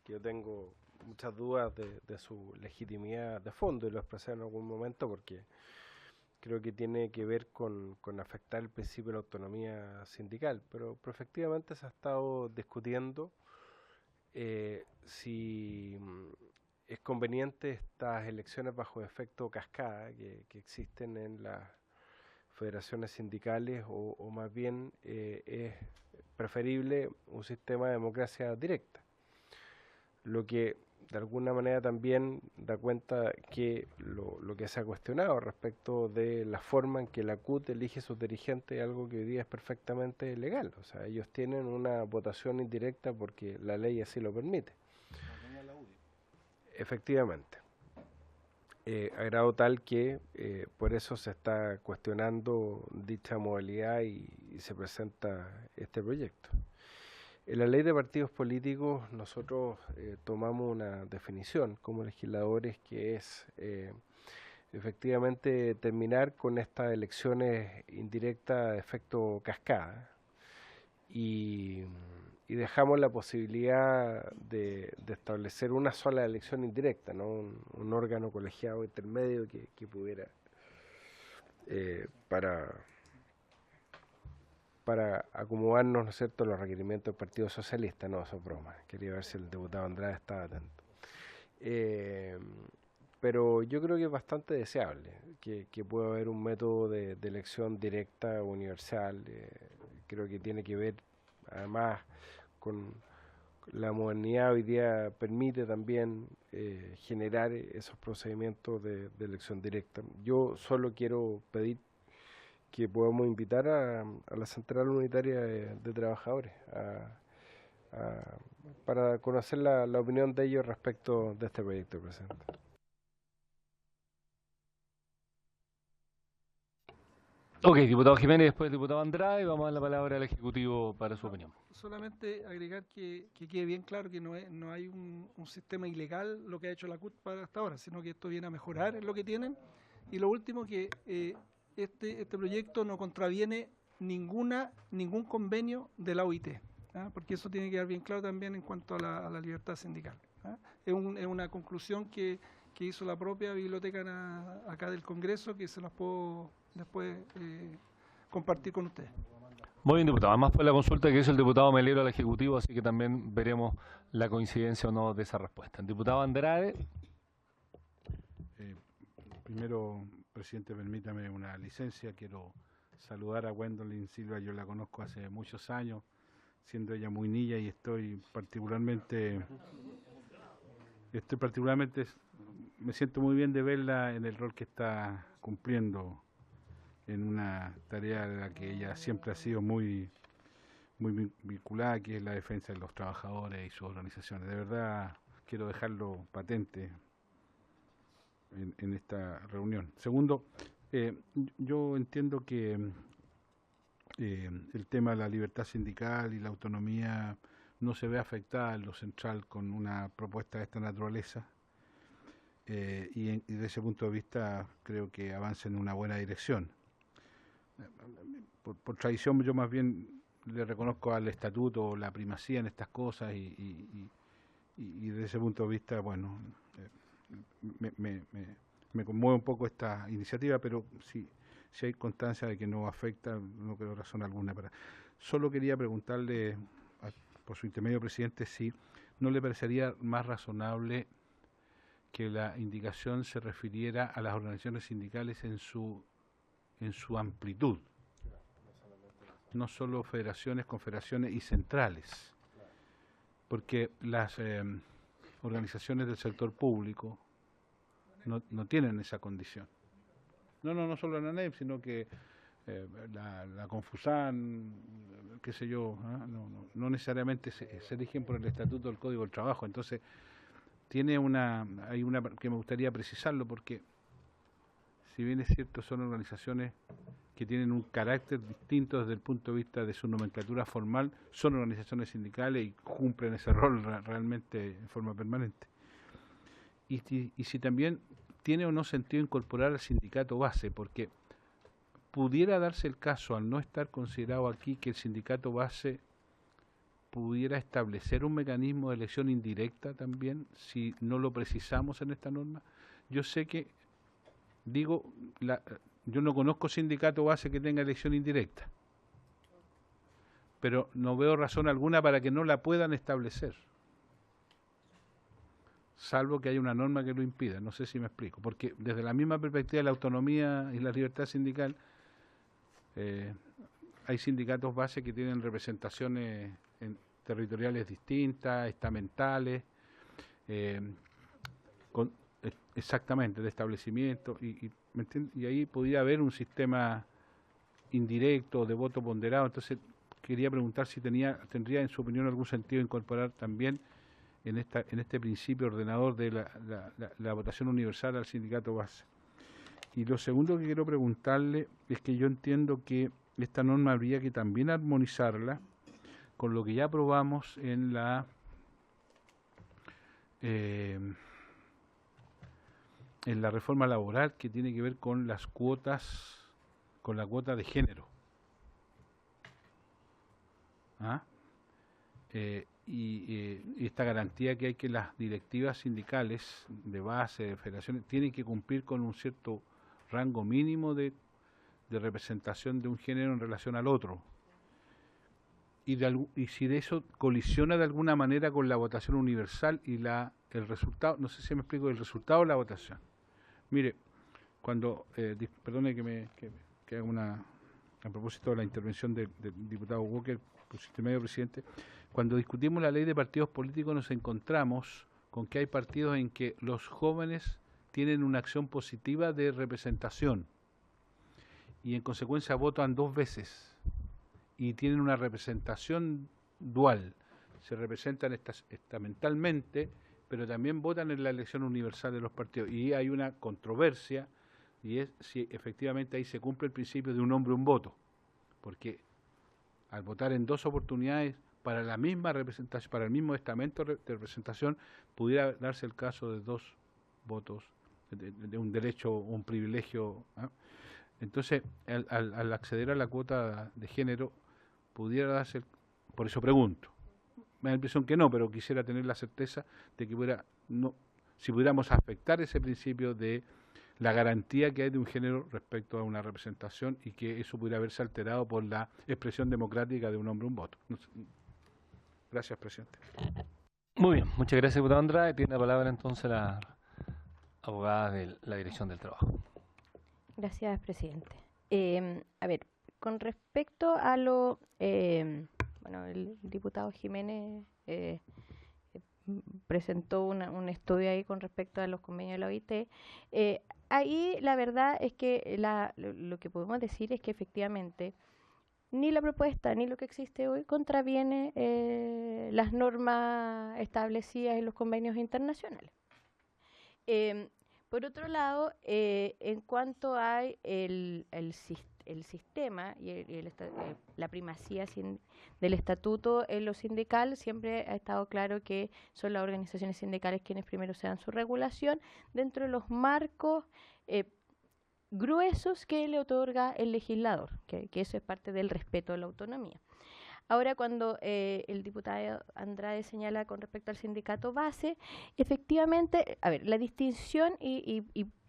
que yo tengo muchas dudas de su legitimidad de fondo, y lo expresé en algún momento porque creo que tiene que ver con afectar el principio de la autonomía sindical, pero efectivamente se ha estado discutiendo si es conveniente estas elecciones bajo efecto cascada que existen en las federaciones sindicales, o más bien es preferible un sistema de democracia directa, lo que de alguna manera también da cuenta que lo que se ha cuestionado respecto de la forma en que la CUT elige sus dirigentes es algo que hoy día es perfectamente legal. O sea, ellos tienen una votación indirecta porque la ley así lo permite. Efectivamente. A grado tal que por eso se está cuestionando dicha modalidad y se presenta este proyecto. En la ley de partidos políticos nosotros tomamos una definición como legisladores que es efectivamente terminar con estas elecciones indirectas de efecto cascada y dejamos la posibilidad de establecer una sola elección indirecta, ¿no? Un órgano colegiado intermedio que pudiera para acomodarnos, ¿no es cierto?, a los requerimientos del Partido Socialista. No, eso es broma. Quería ver si el diputado Andrade estaba atento. Pero yo creo que es bastante deseable que pueda haber un método de elección directa, universal. Creo que tiene que ver, además, con la modernidad hoy día permite también generar esos procedimientos de elección directa. Yo solo quiero pedir que podamos invitar a la Central Unitaria de Trabajadores para conocer la opinión de ellos respecto de este proyecto, presidente. Ok, diputado Jiménez, después diputado Andrade, vamos a dar la palabra al Ejecutivo para su opinión. Solamente agregar que quede bien claro que no hay un sistema ilegal lo que ha hecho la CUT para hasta ahora, sino que esto viene a mejorar en lo que tienen. Y lo último, que este proyecto no contraviene ningún convenio de la OIT, porque eso tiene que quedar bien claro también en cuanto a la libertad sindical. Es una conclusión que hizo la propia biblioteca acá del Congreso, que se las puedo después compartir con ustedes. Muy bien, diputado. Además fue la consulta que hizo el diputado Melero al Ejecutivo, así que también veremos la coincidencia o no de esa respuesta. El diputado Andrade. Primero, presidente, permítame una licencia. Quiero saludar a Gwendolyn Silva. Yo la conozco hace muchos años, siendo ella muy niña, y estoy particularmente me siento muy bien de verla en el rol que está cumpliendo en una tarea a la que ella siempre ha sido muy vinculada, que es la defensa de los trabajadores y sus organizaciones. De verdad, quiero dejarlo patente en esta reunión. Segundo, yo entiendo que el tema de la libertad sindical y la autonomía no se ve afectada en lo central con una propuesta de esta naturaleza, y desde ese punto de vista creo que avanza en una buena dirección. Por tradición, yo más bien le reconozco al estatuto la primacía en estas cosas, y desde ese punto de vista, bueno, me conmueve un poco esta iniciativa, pero si hay constancia de que no afecta, no creo razón alguna para. Solo quería preguntarle, por su intermedio, presidente, si no le parecería más razonable que la indicación se refiriera a las organizaciones sindicales en su amplitud, no solo federaciones, confederaciones y centrales, porque las organizaciones del sector público no tienen esa condición. No solo la ANEP, sino que la Confusan, qué sé yo, no necesariamente se rigen por el Estatuto del Código del Trabajo. Entonces, hay una que me gustaría precisarlo, porque si bien es cierto, son organizaciones que tienen un carácter distinto desde el punto de vista de su nomenclatura formal, son organizaciones sindicales y cumplen ese rol realmente en forma permanente. Y si también tiene o no sentido incorporar al sindicato base, porque pudiera darse el caso, al no estar considerado aquí, que el sindicato base pudiera establecer un mecanismo de elección indirecta también, si no lo precisamos en esta norma. Yo sé que, yo no conozco sindicato base que tenga elección indirecta, pero no veo razón alguna para que no la puedan establecer, salvo que haya una norma que lo impida. No sé si me explico, porque desde la misma perspectiva de la autonomía y la libertad sindical, hay sindicatos base que tienen representaciones territoriales distintas, estamentales, exactamente, de establecimiento, y ahí podría haber un sistema indirecto de voto ponderado. Entonces quería preguntar si tendría en su opinión algún sentido incorporar también en este principio ordenador de la votación universal al sindicato base. Y lo segundo que quiero preguntarle es que yo entiendo que esta norma habría que también armonizarla con lo que ya aprobamos en la reforma laboral, que tiene que ver con las cuotas, con la cuota de género. Y esta garantía que hay, que las directivas sindicales de base, de federaciones, tienen que cumplir con un cierto rango mínimo de representación de un género en relación al otro. y si de eso colisiona de alguna manera con la votación universal y el resultado, no sé si me explico, el resultado de la votación. Mire, cuando, perdone que haga a propósito de la intervención del diputado Walker, por su intermedio presidente, cuando discutimos la ley de partidos políticos nos encontramos con que hay partidos en que los jóvenes tienen una acción positiva de representación y en consecuencia votan 2 veces y tienen una representación dual. Se representan estamentalmente, pero también votan en la elección universal de los partidos. Y hay una controversia, y es si efectivamente ahí se cumple el principio de un hombre, un voto. Porque al votar en 2 oportunidades para la misma representación, para el mismo estamento de representación, pudiera darse el caso de 2 votos, de un derecho o un privilegio. Entonces, al acceder a la cuota de género, pudiera darse, por eso pregunto, me da la impresión que no, pero quisiera tener la certeza de que si pudiéramos afectar ese principio de la garantía que hay de un género respecto a una representación y que eso pudiera haberse alterado por la expresión democrática de un hombre, un voto. Gracias, presidente. Muy bien, muchas gracias, diputado Andrade. Tiene la palabra entonces la abogada de la Dirección del Trabajo. Gracias, presidente. A ver, con respecto a lo... bueno, el diputado Jiménez presentó un estudio ahí con respecto a los convenios de la OIT. Ahí la verdad es que lo que podemos decir es que efectivamente ni la propuesta ni lo que existe hoy contraviene las normas establecidas en los convenios internacionales. Por otro lado, en cuanto a el sistema y la primacía del estatuto en lo sindical, siempre ha estado claro que son las organizaciones sindicales quienes primero se dan su regulación dentro de los marcos gruesos que le otorga el legislador, que eso es parte del respeto a la autonomía. Ahora, cuando el diputado Andrade señala con respecto al sindicato base, efectivamente, a ver, la distinción y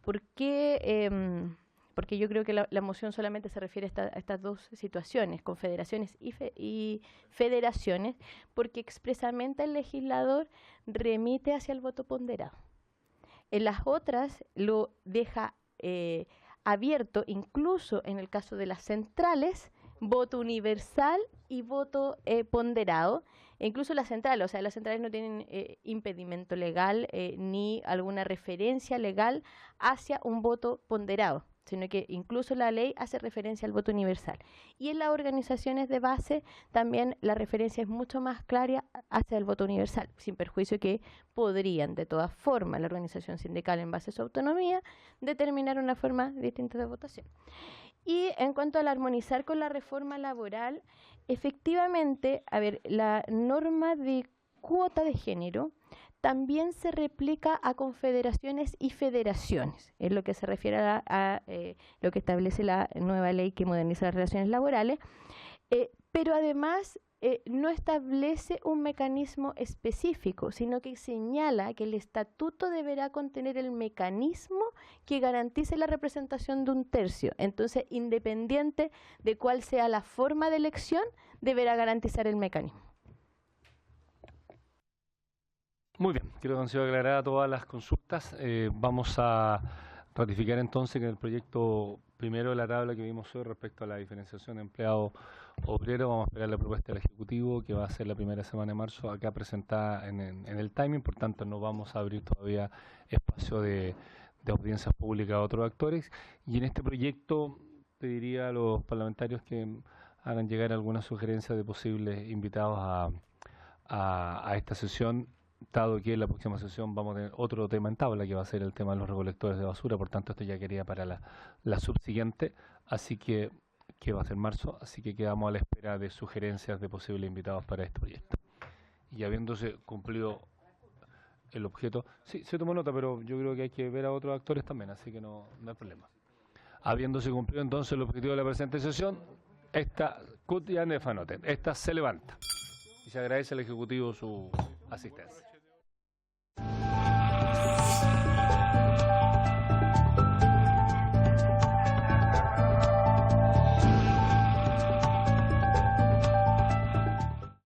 por qué, porque yo creo que la moción solamente se refiere a estas 2 situaciones, confederaciones y federaciones, porque expresamente el legislador remite hacia el voto ponderado. En las otras lo deja abierto, incluso en el caso de las centrales, voto universal y voto ponderado. E incluso las centrales, o sea, las centrales no tienen impedimento legal ni alguna referencia legal hacia un voto ponderado, sino que incluso la ley hace referencia al voto universal. Y en las organizaciones de base también la referencia es mucho más clara hacia el voto universal, sin perjuicio que podrían, de todas formas, la organización sindical en base a su autonomía, determinar una forma distinta de votación. Y en cuanto al armonizar con la reforma laboral, efectivamente, a ver, la norma de cuota de género también se replica a confederaciones y federaciones, es lo que se refiere a lo que establece la nueva ley que moderniza las relaciones laborales, pero además no establece un mecanismo específico, sino que señala que el estatuto deberá contener el mecanismo que garantice la representación de 1/3. Entonces, independiente de cuál sea la forma de elección, deberá garantizar el mecanismo. Muy bien, creo que han sido aclaradas todas las consultas. Vamos a ratificar entonces que el proyecto primero de la tabla que vimos hoy respecto a la diferenciación de empleado obrero, vamos a esperar la propuesta del Ejecutivo que va a ser la primera semana de marzo acá presentada en el timing, por tanto no vamos a abrir todavía espacio de audiencias públicas a otros actores. Y en este proyecto pediría a los parlamentarios que hagan llegar algunas sugerencias de posibles invitados a esta sesión, dado que en la próxima sesión vamos a tener otro tema en tabla, que va a ser el tema de los recolectores de basura, por tanto esto ya quería para la subsiguiente, así que va a ser marzo, así que quedamos a la espera de sugerencias de posibles invitados para este proyecto. Y habiéndose cumplido el objeto, sí, se tomó nota, pero yo creo que hay que ver a otros actores también, así que no hay problema. Habiéndose cumplido entonces el objetivo de la presente sesión, esta se levanta y se agradece al Ejecutivo su asistencia.